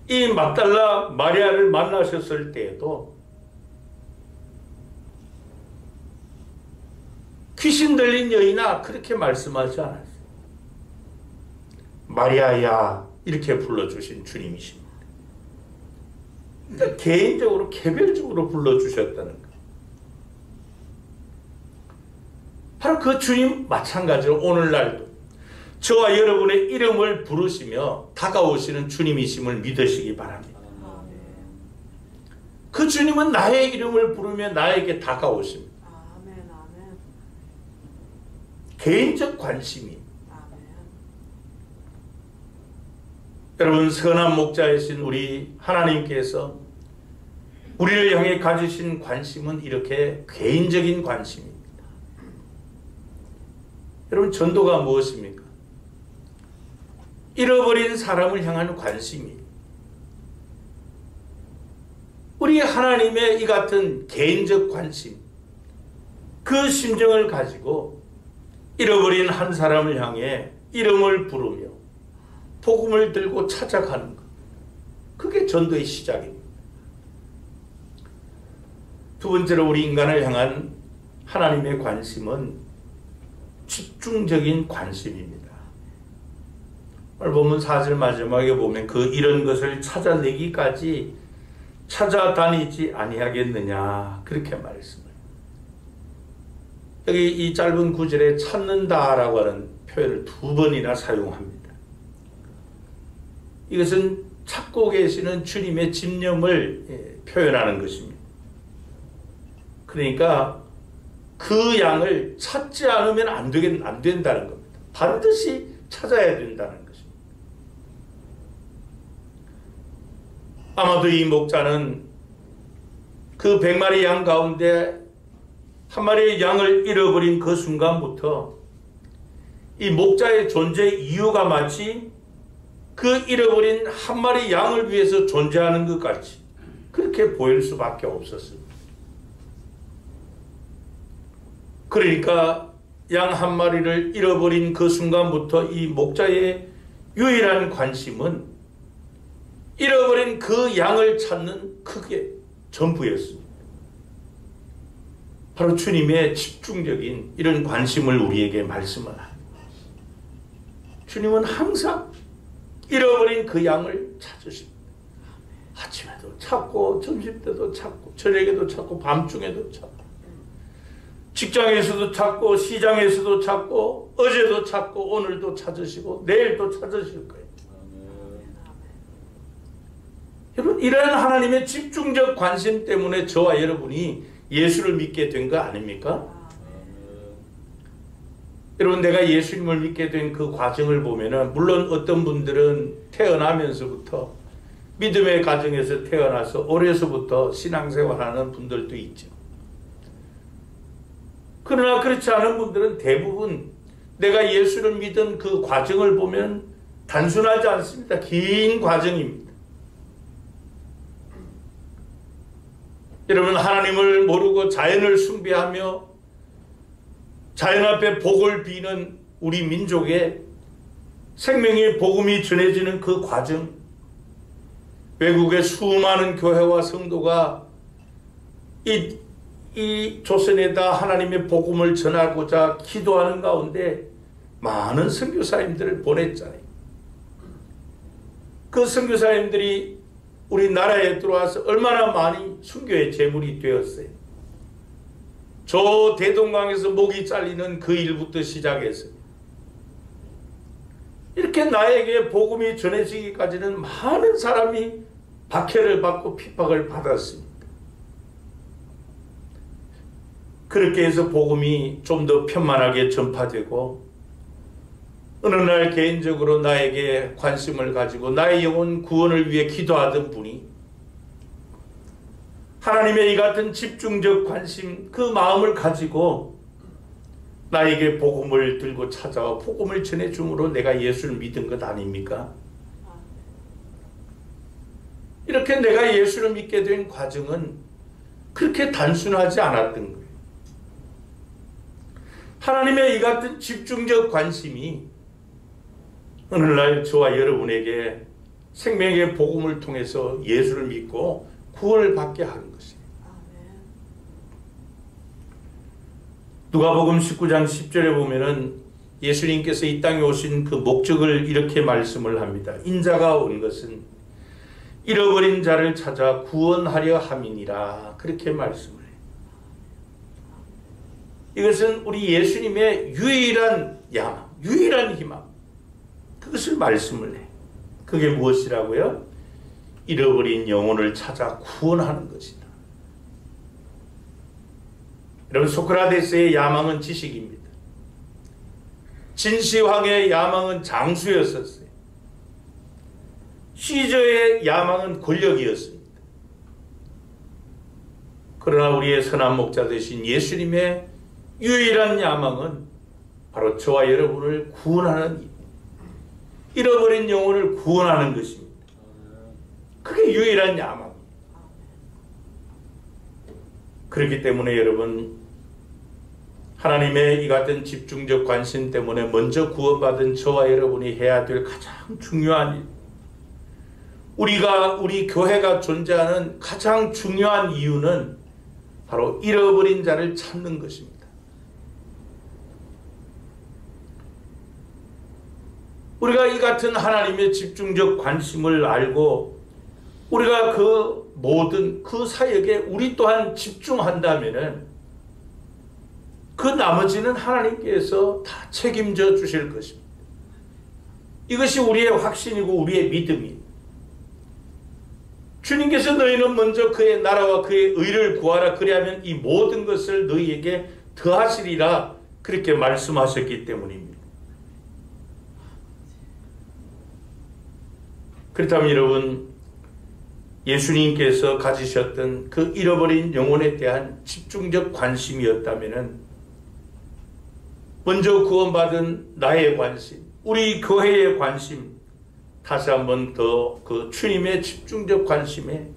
이 막달라 마리아를 만나셨을 때에도 귀신 들린 여인아 그렇게 말씀하지 않았어요. 마리아야 이렇게 불러주신 주님이십니다. 그러니까 개인적으로 개별적으로 불러주셨다는 거예요. 바로 그 주님 마찬가지로 오늘날도 저와 여러분의 이름을 부르시며 다가오시는 주님이심을 믿으시기 바랍니다. 그 주님은 나의 이름을 부르며 나에게 다가오십니다. 개인적 관심이 여러분 선한 목자이신 우리 하나님께서 우리를 향해 가지신 관심은 이렇게 개인적인 관심입니다. 여러분 전도가 무엇입니까? 잃어버린 사람을 향한 관심이 우리 하나님의 이 같은 개인적 관심 그 심정을 가지고 잃어버린 한 사람을 향해 이름을 부르며 복음을 들고 찾아가는 것 그게 전도의 시작입니다. 두 번째로 우리 인간을 향한 하나님의 관심은 집중적인 관심입니다. 오늘 보면 4절 마지막에 보면 그 이런 것을 찾아내기까지 찾아다니지 아니하겠느냐 그렇게 말씀을 여기 이 짧은 구절에 찾는다라고 하는 표현을 2번이나 사용합니다. 이것은 찾고 계시는 주님의 집념을 표현하는 것입니다. 그러니까 그 양을 찾지 않으면 안 된다는 겁니다. 반드시 찾아야 된다는 것입니다. 아마도 이 목자는 그 100마리 양 가운데 한 마리의 양을 잃어버린 그 순간부터 이 목자의 존재 이유가 마치 그 잃어버린 한 마리 양을 위해서 존재하는 것 같이 그렇게 보일 수밖에 없었습니다. 그러니까 양 한 마리를 잃어버린 그 순간부터 이 목자의 유일한 관심은 잃어버린 그 양을 찾는 그게 전부였습니다. 바로 주님의 집중적인 이런 관심을 우리에게 말씀을 합니다. 주님은 항상 잃어버린 그 양을 찾으십니다. 아침에도 찾고 점심때도 찾고 저녁에도 찾고 밤중에도 찾고 직장에서도 찾고 시장에서도 찾고 어제도 찾고 오늘도 찾으시고 내일도 찾으실 거예요. 여러분, 이런 하나님의 집중적 관심 때문에 저와 여러분이 예수를 믿게 된 거 아닙니까? 여러분, 내가 예수님을 믿게 된 그 과정을 보면은, 물론 어떤 분들은 태어나면서부터 믿음의 가정에서 태어나서 어려서부터 신앙생활하는 분들도 있죠. 그러나 그렇지 않은 분들은 대부분 내가 예수를 믿은 그 과정을 보면 단순하지 않습니다. 긴 과정입니다. 여러분, 하나님을 모르고 자연을 숭배하며 자연 앞에 복을 비는 우리 민족의 생명의 복음이 전해지는 그 과정, 외국의 수많은 교회와 성도가 이 조선에다 하나님의 복음을 전하고자 기도하는 가운데 많은 선교사님들을 보냈잖아요. 그 선교사님들이 우리나라에 들어와서 얼마나 많이 선교의 제물이 되었어요. 저 대동강에서 목이 잘리는 그 일부터 시작해서 이렇게 나에게 복음이 전해지기까지는 많은 사람이 박해를 받고 핍박을 받았습니다. 그렇게 해서 복음이 좀 더 편만하게 전파되고, 어느 날 개인적으로 나에게 관심을 가지고 나의 영혼 구원을 위해 기도하던 분이 하나님의 이 같은 집중적 관심, 그 마음을 가지고 나에게 복음을 들고 찾아와 복음을 전해줌으로 내가 예수를 믿은 것 아닙니까? 이렇게 내가 예수를 믿게 된 과정은 그렇게 단순하지 않았던 거예요. 하나님의 이 같은 집중적 관심이 오늘날 저와 여러분에게 생명의 복음을 통해서 예수를 믿고 구원을 받게 하는 것이에요. 누가복음 19장 10절에 보면은 예수님께서 이 땅에 오신 그 목적을 이렇게 말씀을 합니다. 인자가 온 것은 잃어버린 자를 찾아 구원하려 함이니라. 그렇게 말씀을 해요. 이것은 우리 예수님의 유일한 야망, 유일한 희망, 그것을 말씀을 해요. 그게 무엇이라고요? 잃어버린 영혼을 찾아 구원하는 것이다. 여러분, 소크라테스의 야망은 지식입니다. 진시황의 야망은 장수였었어요. 시저의 야망은 권력이었습니다. 그러나 우리의 선한 목자 되신 예수님의 유일한 야망은 바로 저와 여러분을 구원하는 일, 잃어버린 영혼을 구원하는 것입니다. 그게 유일한 야망입니다. 그렇기 때문에 여러분, 하나님의 이 같은 집중적 관심 때문에 먼저 구원받은 저와 여러분이 해야 될 가장 중요한 일, 우리 교회가 존재하는 가장 중요한 이유는 바로 잃어버린 자를 찾는 것입니다. 우리가 이 같은 하나님의 집중적 관심을 알고 우리가 그 모든 그 사역에 우리 또한 집중한다면은 그 나머지는 하나님께서 다 책임져 주실 것입니다. 이것이 우리의 확신이고 우리의 믿음입니다. 주님께서 너희는 먼저 그의 나라와 그의 의를 구하라, 그리하면 이 모든 것을 너희에게 더하시리라, 그렇게 말씀하셨기 때문입니다. 그렇다면 여러분, 예수님께서 가지셨던 그 잃어버린 영혼에 대한 집중적 관심이었다면 먼저 구원받은 나의 관심, 우리 교회의 관심, 다시 한번 더 그 주님의 집중적 관심에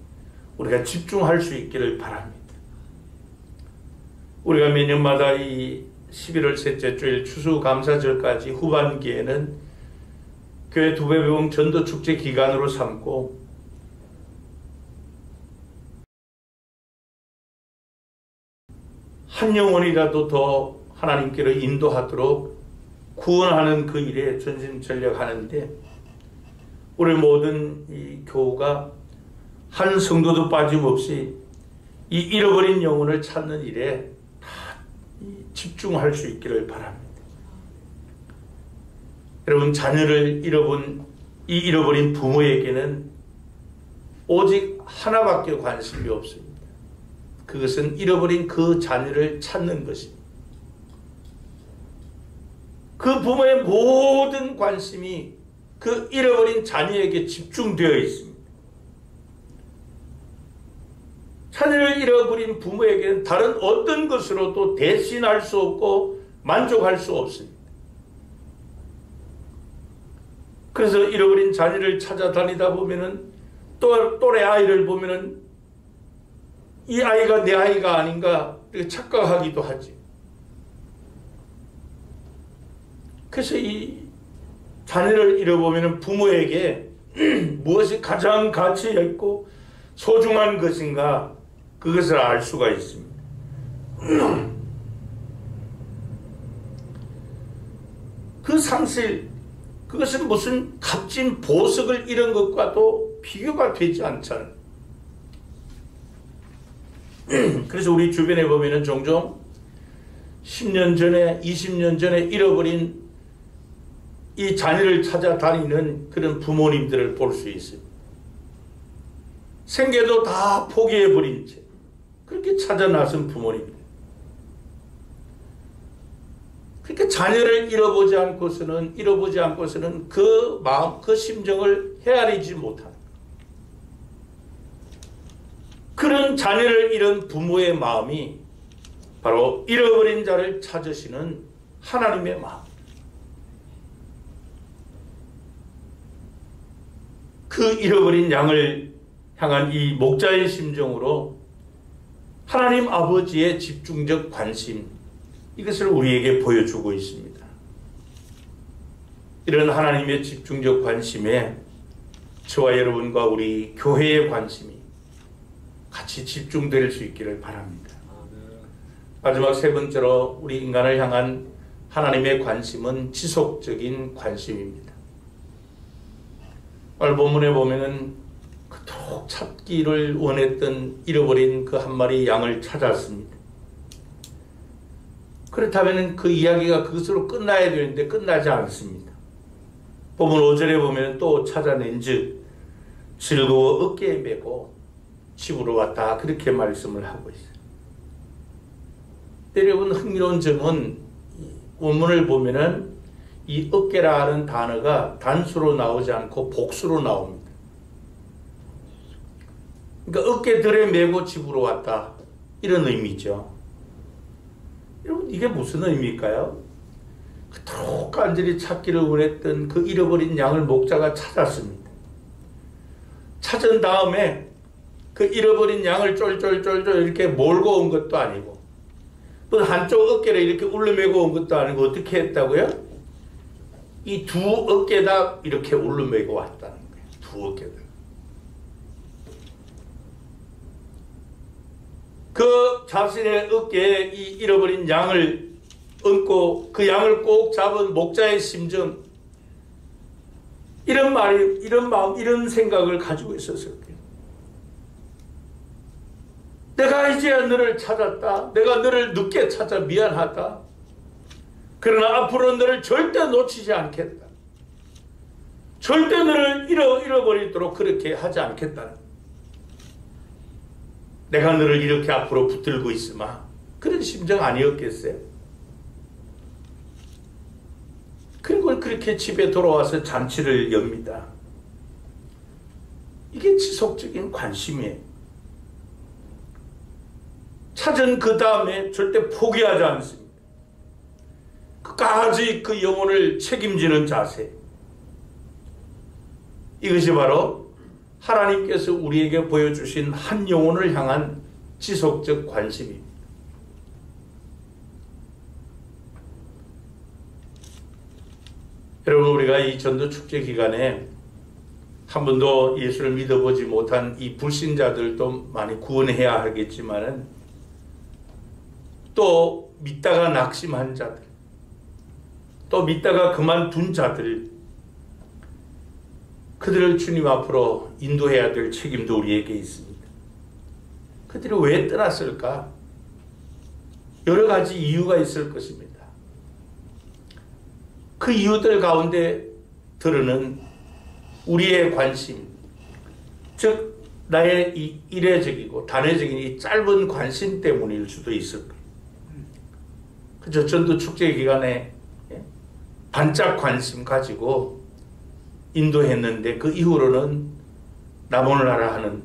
우리가 집중할 수 있기를 바랍니다. 우리가 매년마다 이 11월 셋째 주일 추수감사절까지 후반기에는 교회 두배병 전도축제 기간으로 삼고 한 영혼이라도 더 하나님께로 인도하도록 구원하는 그 일에 전심전력하는데, 우리 모든 이 교우가 한 성도도 빠짐없이 이 잃어버린 영혼을 찾는 일에 다 집중할 수 있기를 바랍니다. 여러분, 자녀를 잃어버린 부모에게는 오직 하나밖에 관심이 없습니다. 그것은 잃어버린 그 자녀를 찾는 것입니다. 그 부모의 모든 관심이 그 잃어버린 자녀에게 집중되어 있습니다. 자녀를 잃어버린 부모에게는 다른 어떤 것으로도 대신할 수 없고 만족할 수 없습니다. 그래서 잃어버린 자녀를 찾아다니다 보면은 또래 아이를 보면은 이 아이가 내 아이가 아닌가 이렇게 착각하기도 하지. 그래서 이 자녀를 잃어보면은 부모에게 무엇이 가장 가치 있고 소중한 것인가 그것을 알 수가 있습니다. 그 상실, 그것은 무슨 값진 보석을 잃은 것과도 비교가 되지 않잖아요. 그래서 우리 주변에 보면은 종종 10년 전에 20년 전에 잃어버린 이 자녀를 찾아다니는 그런 부모님들을 볼 수 있습니다. 생계도 다 포기해버린 채 그렇게 찾아 나선 부모님들. 그러니까 자녀를 잃어보지 않고서는 그 마음, 그 심정을 헤아리지 못하는 그런 자녀를 잃은 부모의 마음이 바로 잃어버린 자를 찾으시는 하나님의 마음. 그 잃어버린 양을 향한 이 목자의 심정으로 하나님 아버지의 집중적 관심, 이것을 우리에게 보여주고 있습니다. 이런 하나님의 집중적 관심에 저와 여러분과 우리 교회의 관심이 같이 집중될 수 있기를 바랍니다. 마지막 세 번째로 우리 인간을 향한 하나님의 관심은 지속적인 관심입니다. 오늘 본문에 보면은 그토록 찾기를 원했던 잃어버린 그 한 마리 양을 찾았습니다. 그렇다면 그 이야기가 그것으로 끝나야 되는데 끝나지 않습니다. 본문 5절에 보면 또 찾아낸 즉 즐거워 어깨에 메고 집으로 왔다, 그렇게 말씀을 하고 있어요. 여러분, 흥미로운 점은 원문을 보면은 이 어깨라 하는 단어가 단수로 나오지 않고 복수로 나옵니다. 그러니까 어깨들에 메고 집으로 왔다, 이런 의미죠. 여러분, 이게 무슨 의미일까요? 그토록 간절히 찾기를 원했던 그 잃어버린 양을 목자가 찾았습니다. 찾은 다음에 그 잃어버린 양을 쫄쫄쫄쫄 이렇게 몰고 온 것도 아니고 또 한쪽 어깨를 이렇게 울러매고 온 것도 아니고 어떻게 했다고요? 이 두 어깨다 이렇게 울러매고 왔다는 거예요. 두 어깨다. 그 자신의 어깨에 이 잃어버린 양을 얹고 그 양을 꼭 잡은 목자의 심정, 이런 마음, 이런 생각을 가지고 있었을 거예요. 내가 이제 너를 찾았다. 내가 너를 늦게 찾아 미안하다. 그러나 앞으로 너를 절대 놓치지 않겠다. 절대 너를 잃어버리도록 그렇게 하지 않겠다는. 내가 너를 이렇게 앞으로 붙들고 있으마. 그런 심정 아니었겠어요? 그리고 그렇게 집에 돌아와서 잔치를 엽니다. 이게 지속적인 관심이에요. 찾은 그 다음에 절대 포기하지 않습니다. 끝까지 그 영혼을 책임지는 자세. 이것이 바로 하나님께서 우리에게 보여주신 한 영혼을 향한 지속적 관심입니다. 여러분, 우리가 이 전도 축제 기간에 한 번도 예수를 믿어보지 못한 이 불신자들도 많이 구원해야 하겠지만은 또 믿다가 낙심한 자들, 또 믿다가 그만둔 자들, 그들을 주님 앞으로 인도해야 될 책임도 우리에게 있습니다. 그들이 왜 떠났을까? 여러 가지 이유가 있을 것입니다. 그 이유들 가운데 들어는 우리의 관심, 즉 나의 이 이례적이고 단회적인 이 짧은 관심 때문일 수도 있을 거예요. 그저 전도 축제 기간에 반짝 관심 가지고 인도했는데 그 이후로는 나무늘하라 하는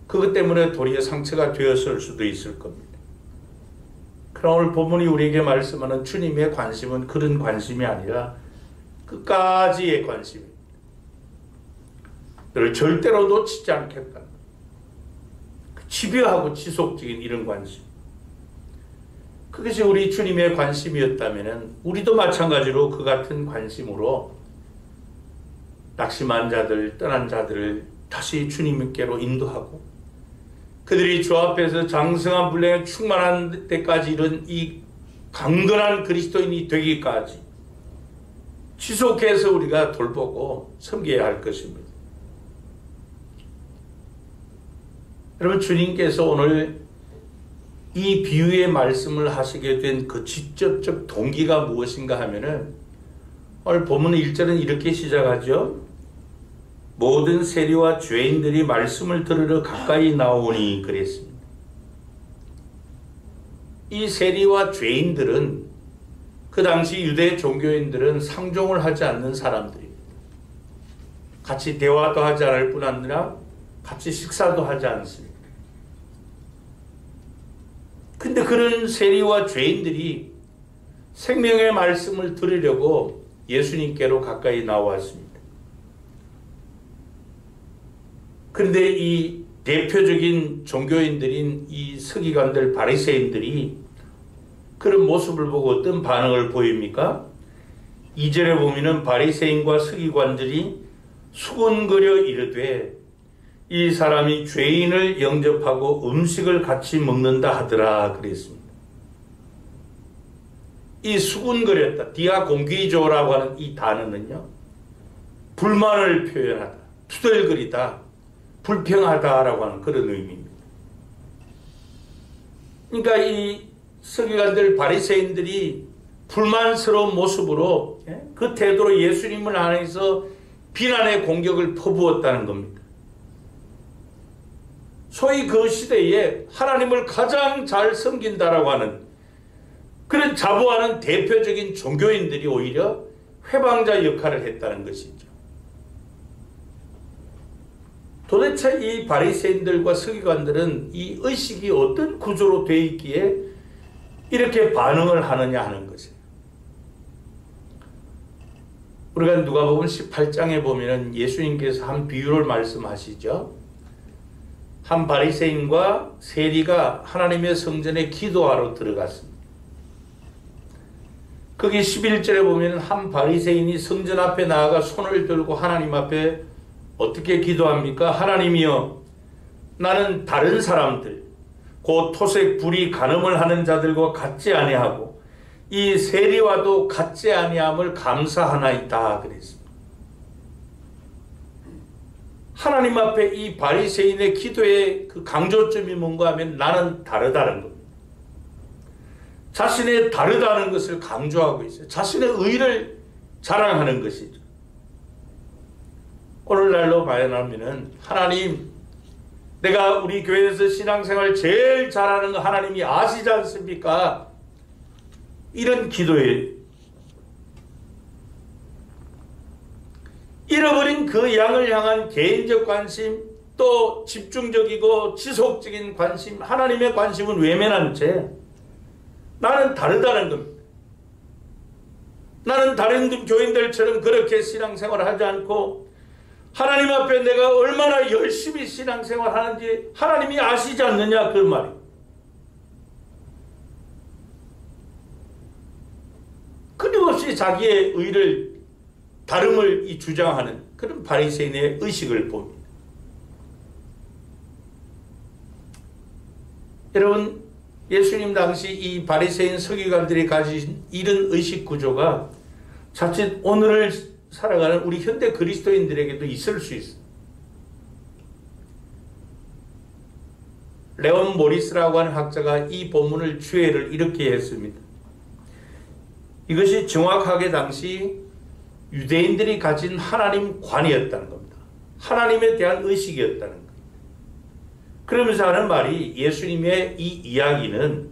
그것 때문에 도리어 상처가 되었을 수도 있을 겁니다. 그럼 오늘 본문이 우리에게 말씀하는 주님의 관심은 그런 관심이 아니라 끝까지의 관심입니다. 너를 절대로 놓치지 않겠다. 집요하고 지속적인 이런 관심. 그것이 우리 주님의 관심이었다면 우리도 마찬가지로 그 같은 관심으로 낙심한 자들, 떠난 자들을 다시 주님께로 인도하고 그들이 주 앞에서 장성한 분량에 충만한 때까지 이런 이 강건한 그리스도인이 되기까지 지속해서 우리가 돌보고 섬겨야 할 것입니다. 여러분, 주님께서 오늘 이 비유의 말씀을 하시게 된 그 직접적 동기가 무엇인가 하면은 오늘 본문 1절은 이렇게 시작하죠. 모든 세리와 죄인들이 말씀을 들으러 가까이 나오니 그랬습니다. 이 세리와 죄인들은 그 당시 유대 종교인들은 상종을 하지 않는 사람들입니다. 같이 대화도 하지 않을 뿐 아니라 같이 식사도 하지 않습니다. 근데 그런 세리와 죄인들이 생명의 말씀을 들으려고 예수님께로 가까이 나왔습니다. 그런데 이 대표적인 종교인들인 이 서기관들 바리새인들이 그런 모습을 보고 어떤 반응을 보입니까? 2절에 보면은 바리새인과 서기관들이 수군거려 이르되 이 사람이 죄인을 영접하고 음식을 같이 먹는다 하더라 그랬습니다. 이 수군거렸다, 디아공기조라고 하는 이 단어는요, 불만을 표현하다, 투덜거리다, 불평하다라고 하는 그런 의미입니다. 그러니까 이 서기관들 바리새인들이 불만스러운 모습으로 그 태도로 예수님을 향해서 비난의 공격을 퍼부었다는 겁니다. 소위 그 시대에 하나님을 가장 잘 섬긴다라고 하는 그런 자부하는 대표적인 종교인들이 오히려 회방자 역할을 했다는 것이죠. 도대체 이 바리새인들과 서기관들은 이 의식이 어떤 구조로 되어 있기에 이렇게 반응을 하느냐 하는 것이에요. 우리가 누가복음 18장에 보면 예수님께서 한 비유를 말씀하시죠. 한 바리새인과 세리가 하나님의 성전에 기도하러 들어갔습니다. 거기 11절에 보면 한 바리새인이 성전 앞에 나아가 손을 들고 하나님 앞에 어떻게 기도합니까? 하나님이여, 나는 다른 사람들, 곧 토색, 불의, 간음을 하는 자들과 같지 아니하고 이 세리와도 같지 아니함을 감사하나이다 그랬습니다. 하나님 앞에 이 바리새인의 기도의 그 강조점이 뭔가 하면 나는 다르다는 겁니다. 자신의 다르다는 것을 강조하고 있어요. 자신의 의를 자랑하는 것이죠. 오늘날로 말하면 하나님, 내가 우리 교회에서 신앙생활 제일 잘하는 거 하나님이 아시지 않습니까? 이런 기도예요. 잃어버린 그 양을 향한 개인적 관심, 또 집중적이고 지속적인 관심, 하나님의 관심은 외면한 채 나는 다르다는 겁니다. 나는 다른 교인들처럼 그렇게 신앙생활을 하지 않고 하나님 앞에 내가 얼마나 열심히 신앙생활하는지 하나님이 아시지 않느냐 그 말이에요. 끊임없이 자기의 의를 다름을 주장하는 그런 바리새인의 의식을 봅니다. 여러분, 예수님 당시 이 바리새인 서기관들이 가진 이런 의식 구조가 자칫 오늘을 살아가는 우리 현대 그리스도인들에게도 있을 수 있어요. 레온 모리스라고 하는 학자가 이 본문을 주해를 이렇게 했습니다. 이것이 정확하게 당시 유대인들이 가진 하나님관이었다는 겁니다. 하나님에 대한 의식이었다는 겁니다. 그러면서 하는 말이 예수님의 이 이야기는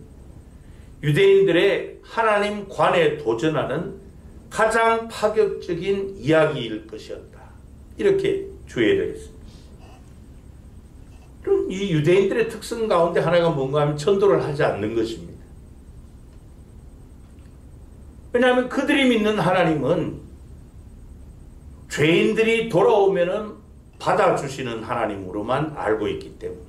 유대인들의 하나님 관에 도전하는 가장 파격적인 이야기일 것이었다. 이렇게 주의를 했습니다. 그럼 이 유대인들의 특성 가운데 하나가 뭔가 하면 전도를 하지 않는 것입니다. 왜냐하면 그들이 믿는 하나님은 죄인들이 돌아오면은 받아주시는 하나님으로만 알고 있기 때문에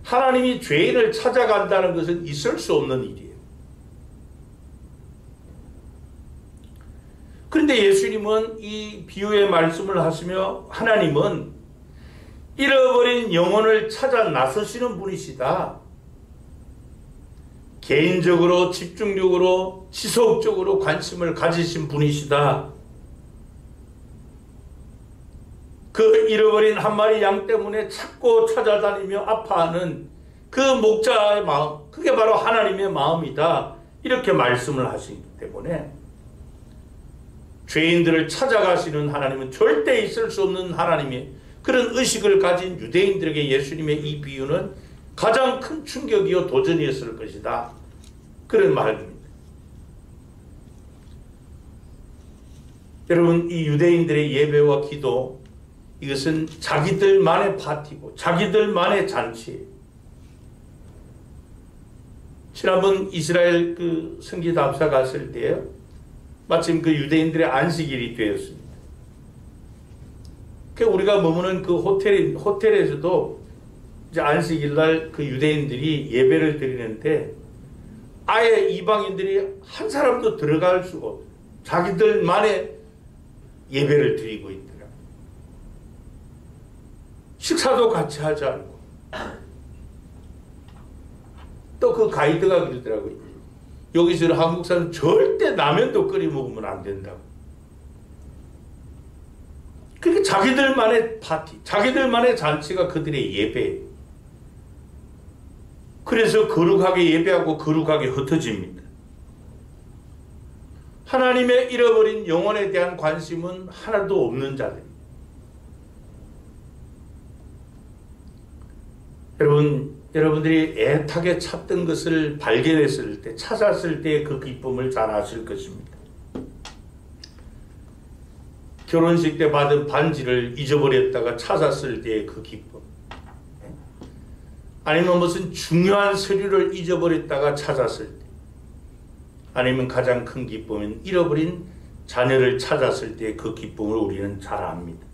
하나님이 죄인을 찾아간다는 것은 있을 수 없는 일이에요. 그런데 예수님은 이 비유의 말씀을 하시며 하나님은 잃어버린 영혼을 찾아 나서시는 분이시다. 개인적으로 집중적으로 지속적으로 관심을 가지신 분이시다. 그 잃어버린 한 마리 양 때문에 찾고 찾아다니며 아파하는 그 목자의 마음, 그게 바로 하나님의 마음이다. 이렇게 말씀을 하시기 때문에 죄인들을 찾아가시는 하나님은 절대 있을 수 없는 하나님의 그런 의식을 가진 유대인들에게 예수님의 이 비유는 가장 큰 충격이요 도전이었을 것이다. 그런 말입니다. 여러분, 이 유대인들의 예배와 기도, 이것은 자기들만의 파티고 자기들만의 잔치예요. 지난번 이스라엘 그 성지답사 갔을 때요, 마침 그 유대인들의 안식일이 되었습니다. 우리가 머무는 그 호텔에서도 이제 안식일 날 그 유대인들이 예배를 드리는데 아예 이방인들이 한 사람도 들어갈 수가 없어요. 자기들만의 예배를 드리고 있더라고요. 식사도 같이 하지 않고. 또 그 가이드가 그러더라고요. 여기서는 한국 사람 절대 라면도 끓여 먹으면 안 된다고. 그러니까 자기들만의 파티, 자기들만의 잔치가 그들의 예배예요. 그래서 거룩하게 예배하고 거룩하게 흩어집니다. 하나님의 잃어버린 영혼에 대한 관심은 하나도 없는 자들입니다. 여러분들이 애타게 찾던 것을 발견했을 때, 찾았을 때의 그 기쁨을 잘 아실 것입니다. 결혼식 때 받은 반지를 잊어버렸다가 찾았을 때의 그 기쁨. 아니면 무슨 중요한 서류를 잊어버렸다가 찾았을 때. 아니면 가장 큰 기쁨은 잃어버린 자녀를 찾았을 때의 그 기쁨을 우리는 잘 압니다.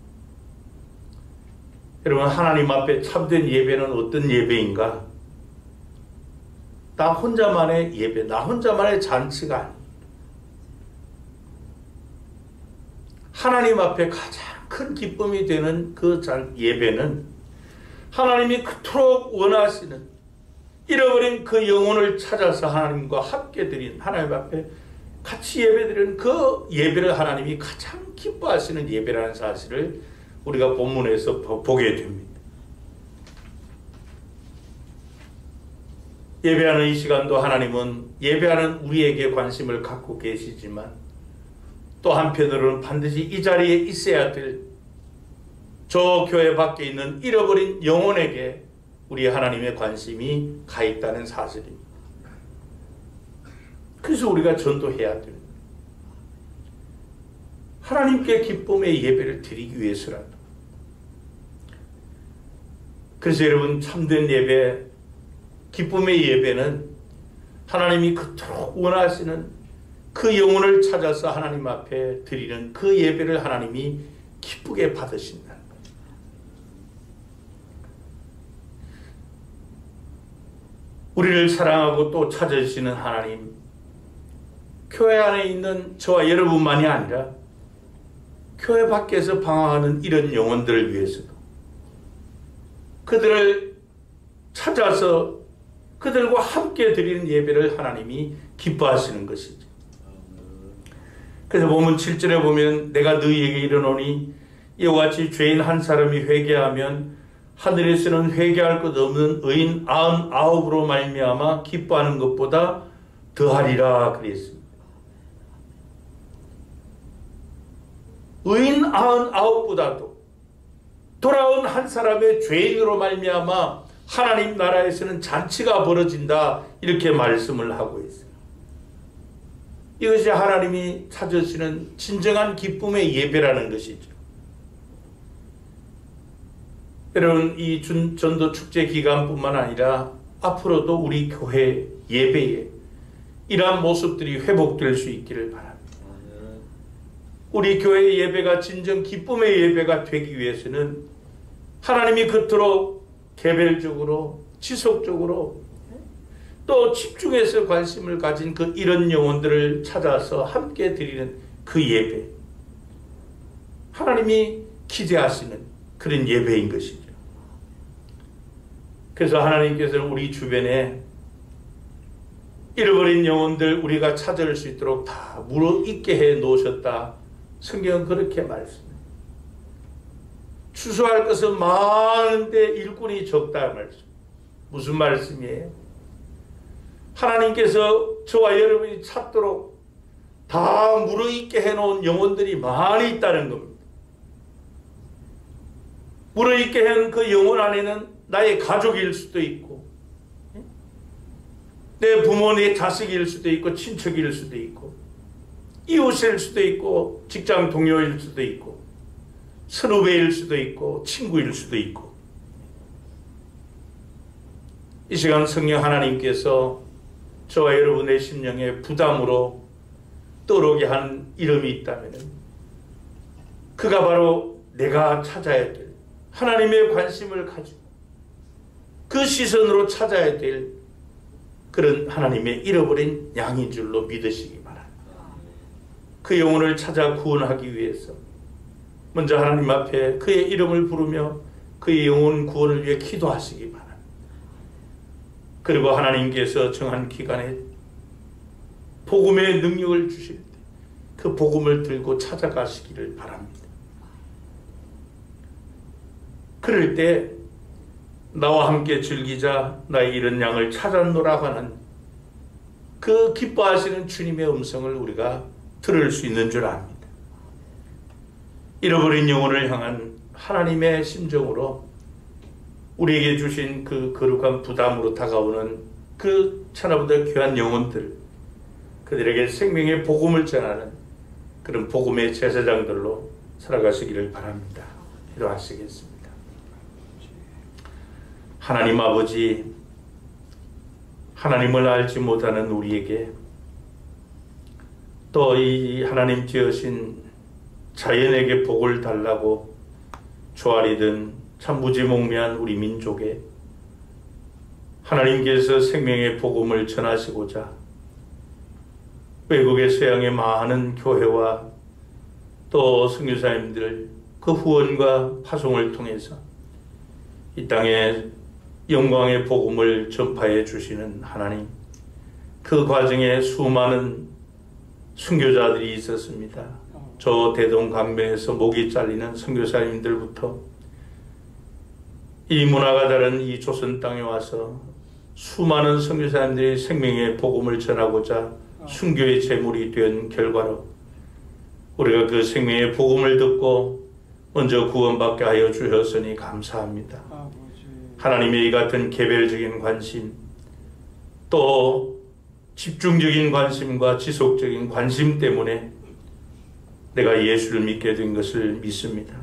여러분, 하나님 앞에 참된 예배는 어떤 예배인가? 나 혼자만의 예배, 나 혼자만의 잔치가 아닙니다. 하나님 앞에 가장 큰 기쁨이 되는 그 예배는 하나님이 그토록 원하시는 잃어버린 그 영혼을 찾아서 하나님과 함께 드린 하나님 앞에 같이 예배드리는 그 예배를 하나님이 가장 기뻐하시는 예배라는 사실을 우리가 본문에서 보게 됩니다. 예배하는 이 시간도 하나님은 예배하는 우리에게 관심을 갖고 계시지만 또 한편으로는 반드시 이 자리에 있어야 될 저 교회 밖에 있는 잃어버린 영혼에게 우리 하나님의 관심이 가 있다는 사실입니다. 그래서 우리가 전도해야 됩니다. 하나님께 기쁨의 예배를 드리기 위해서라도. 그래서 여러분, 참된 예배, 기쁨의 예배는 하나님이 그토록 원하시는 그 영혼을 찾아서 하나님 앞에 드리는 그 예배를 하나님이 기쁘게 받으신다. 우리를 사랑하고 또 찾아주시는 하나님, 교회 안에 있는 저와 여러분만이 아니라 교회 밖에서 방황하는 이런 영혼들을 위해서도 그들을 찾아서 그들과 함께 드리는 예배를 하나님이 기뻐하시는 것이죠. 그래서 본문 7절에 보면 내가 너희에게 이르노니 이와 같이 죄인 한 사람이 회개하면 하늘에서는 회개할 것 없는 의인 99으로 말미암아 기뻐하는 것보다 더하리라 그랬습니다. 의인 99보다도 돌아온 한 사람의 죄인으로 말미암아 하나님 나라에서는 잔치가 벌어진다, 이렇게 말씀을 하고 있어요. 이것이 하나님이 찾으시는 진정한 기쁨의 예배라는 것이죠. 여러분, 이 전도 축제 기간뿐만 아니라 앞으로도 우리 교회 예배에 이러한 모습들이 회복될 수 있기를 바랍니다. 우리 교회 예배가 진정 기쁨의 예배가 되기 위해서는 하나님이 그토록 개별적으로 지속적으로 또 집중해서 관심을 가진 그 이런 영혼들을 찾아서 함께 드리는 그 예배, 하나님이 기대하시는 그런 예배인 것이죠. 그래서 하나님께서는 우리 주변에 잃어버린 영혼들 우리가 찾을 수 있도록 다 무르익게 해 놓으셨다. 성경은 그렇게 말씀해요. 추수할 것은 많은데 일꾼이 적다 말씀. 무슨 말씀이에요? 하나님께서 저와 여러분이 찾도록 다 무르익게 해놓은 영혼들이 많이 있다는 겁니다. 무르익게 한 그 영혼 안에는 나의 가족일 수도 있고, 내 부모, 내 자식일 수도 있고, 친척일 수도 있고, 이웃일 수도 있고, 직장 동료일 수도 있고, 선후배일 수도 있고, 친구일 수도 있고. 이 시간 성령 하나님께서 저와 여러분의 심령에 부담으로 떠오르게 한 이름이 있다면 그가 바로 내가 찾아야 될, 하나님의 관심을 가지고 그 시선으로 찾아야 될 그런 하나님의 잃어버린 양인 줄로 믿으시기 바랍니다. 그 영혼을 찾아 구원하기 위해서 먼저 하나님 앞에 그의 이름을 부르며 그의 영혼 구원을 위해 기도하시기 바랍니다. 그리고 하나님께서 정한 기간에 복음의 능력을 주실 때 그 복음을 들고 찾아가시기를 바랍니다. 그럴 때 나와 함께 즐기자, 나의 잃은 양을 찾았노라 하는 그 기뻐하시는 주님의 음성을 우리가 들을 수 있는 줄 압니다. 잃어버린 영혼을 향한 하나님의 심정으로 우리에게 주신 그 거룩한 부담으로 다가오는 그 천하보다 귀한 영혼들, 그들에게 생명의 복음을 전하는 그런 복음의 제사장들로 살아가시기를 바랍니다. 기도하시겠습니다. 하나님 아버지, 하나님을 알지 못하는 우리에게 또 이 하나님 지으신 자연에게 복을 달라고 조아리던 참 무지몽매한 우리 민족에 하나님께서 생명의 복음을 전하시고자 외국의 서양의 많은 교회와 또 선교사님들 그 후원과 파송을 통해서 이 땅에 영광의 복음을 전파해 주시는 하나님, 그 과정에 수많은 선교자들이 있었습니다. 저 대동강변에서 목이 잘리는 선교사님들부터 이 문화가 다른 이 조선 땅에 와서 수많은 선교사님들이 생명의 복음을 전하고자 순교의 제물이 된 결과로 우리가 그 생명의 복음을 듣고 먼저 구원받게 하여 주셨으니 감사합니다. 하나님의 이 같은 개별적인 관심, 또 집중적인 관심과 지속적인 관심 때문에 내가 예수를 믿게 된 것을 믿습니다.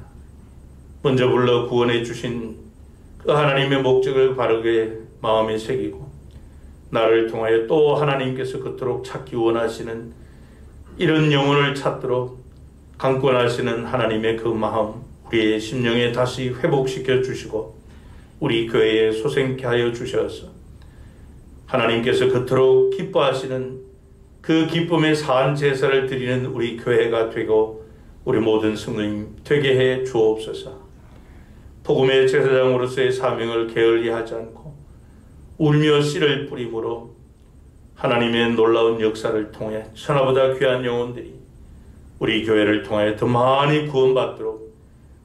먼저 불러 구원해 주신 그 하나님의 목적을 바르게 마음에 새기고 나를 통하여 또 하나님께서 그토록 찾기 원하시는 이런 영혼을 찾도록 강권하시는 하나님의 그 마음 우리의 심령에 다시 회복시켜 주시고 우리 교회에 소생케 하여 주셔서 하나님께서 그토록 기뻐하시는 그 기쁨의 사한 제사를 드리는 우리 교회가 되고 우리 모든 성도님 되게 해 주옵소서. 복음의 제사장으로서의 사명을 게을리 하지 않고 울며 씨를 뿌림으로 하나님의 놀라운 역사를 통해 천하보다 귀한 영혼들이 우리 교회를 통하여 더 많이 구원받도록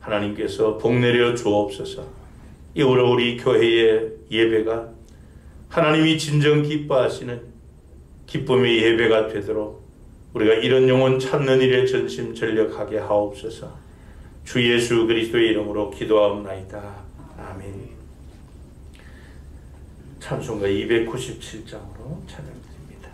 하나님께서 복내려 주옵소서. 이후로 우리 교회의 예배가 하나님이 진정 기뻐하시는 기쁨의 예배가 되도록 우리가 이런 영혼 찾는 일에 전심전력하게 하옵소서. 주 예수 그리스도의 이름으로 기도하옵나이다. 아멘. 찬송가 297장으로 찬양드립니다.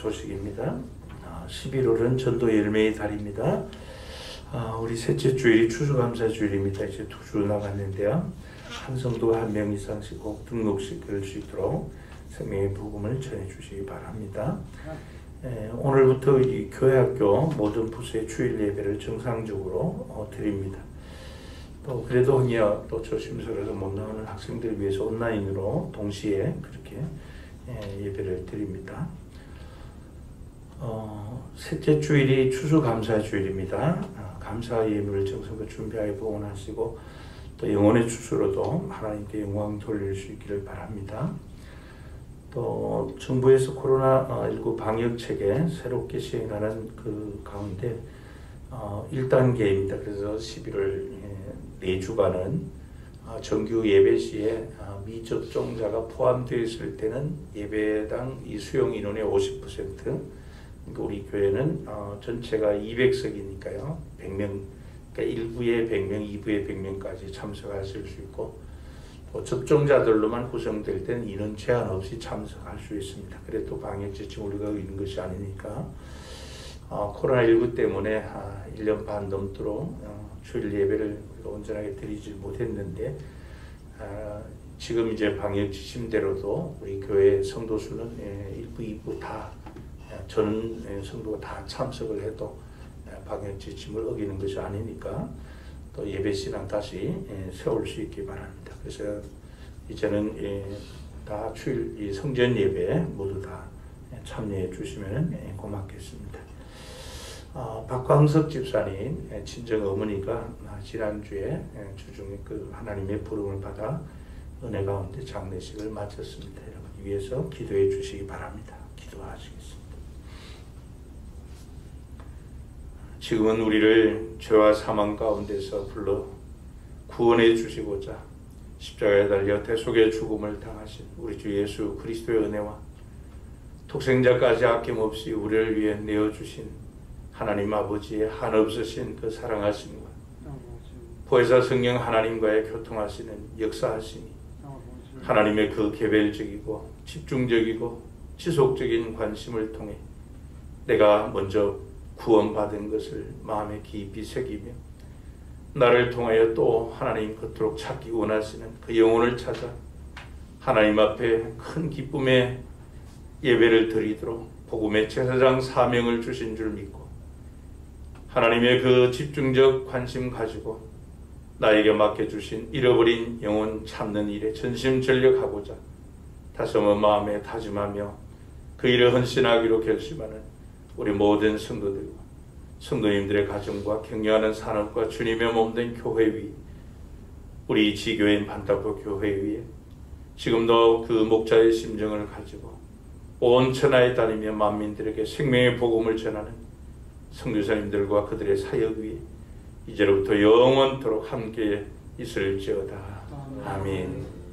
소식입니다. 11월은 전도 열매의 달입니다. 우리 셋째 주일이 추수감사 주일입니다. 이제 2주 나갔는데요. 한 성도가 1명 이상씩 꼭 등록시킬 수 있도록 생명의 복음을 전해주시기 바랍니다. 오늘부터 이 교회학교 모든 부서의 주일 예배를 정상적으로 드립니다. 또 그래도 또 조심스러워서 못 나오는 학생들을 위해서 온라인으로 동시에 그렇게 예배를 드립니다. 셋째 주일이 추수감사 주일입니다. 감사 예물을 정성껏 준비하여 봉헌하시고 또 영혼의 추수로도 하나님께 영광 돌릴 수 있기를 바랍니다. 또 정부에서 코로나19 방역 체계 새롭게 시행하는 그 가운데 1단계입니다. 그래서 11월 4주간은 정규 예배 시에 미접종자가 포함되어 있을 때는 예배당 이 수용 인원의 50%, 우리 교회는 전체가 200석이니까요. 100명, 그러니까 1부에 100명, 2부에 100명까지 참석하실 수 있고 또 접종자들로만 구성될 때는 인원 제한 없이 참석할 수 있습니다. 그래도 방역 지침 우리가 있는 것이 아니니까 코로나19 때문에 1년 반 넘도록 주일 예배를 온전하게 드리지 못했는데 지금 이제 방역 지침대로도 우리 교회 성도 수는 1부, 2부 다 전 성도가 다 참석을 해도 방역 지침을 어기는 것이 아니니까 또 예배 시간 다시 세울 수 있기 바랍니다. 그래서 이제는 다 주일 이 성전 예배 모두 다 참여해 주시면 고맙겠습니다. 박광석 집사님 친정 어머니가 지난주에 주중에 그 하나님의 부름을 받아 은혜 가운데 장례식을 마쳤습니다. 여러분 위해서 기도해 주시기 바랍니다. 기도하시겠습니다. 지금은 우리를 죄와 사망 가운데서 불러 구원해 주시고자 십자가에 달려 대속의 죽음을 당하신 우리 주 예수 그리스도의 은혜와 독생자까지 아낌없이 우리를 위해 내어주신 하나님 아버지의 한없으신 그 사랑하심과 보혜사 성령 하나님과의 교통하시는 역사하심이 하나님의 그 개별적이고 집중적이고 지속적인 관심을 통해 내가 먼저 구원받은 것을 마음에 깊이 새기며 나를 통하여 또 하나님 그토록 찾기 원하시는 그 영혼을 찾아 하나님 앞에 큰 기쁨의 예배를 드리도록 복음의 제사장 사명을 주신 줄 믿고 하나님의 그 집중적 관심 가지고 나에게 맡겨주신 잃어버린 영혼 찾는 일에 전심전력하고자 다시 한번 마음에 다짐하며 그 일을 헌신하기로 결심하는 우리 모든 성도들과 성도님들의 가정과 격려하는 산업과 주님의 몸된 교회 위 우리 지교인 반타포 교회 위에 지금도 그 목자의 심정을 가지고 온 천하에 다니며 만민들에게 생명의 복음을 전하는 선교사님들과 그들의 사역 위에 이제로부터 영원토록 함께 있을지어다. 아멘.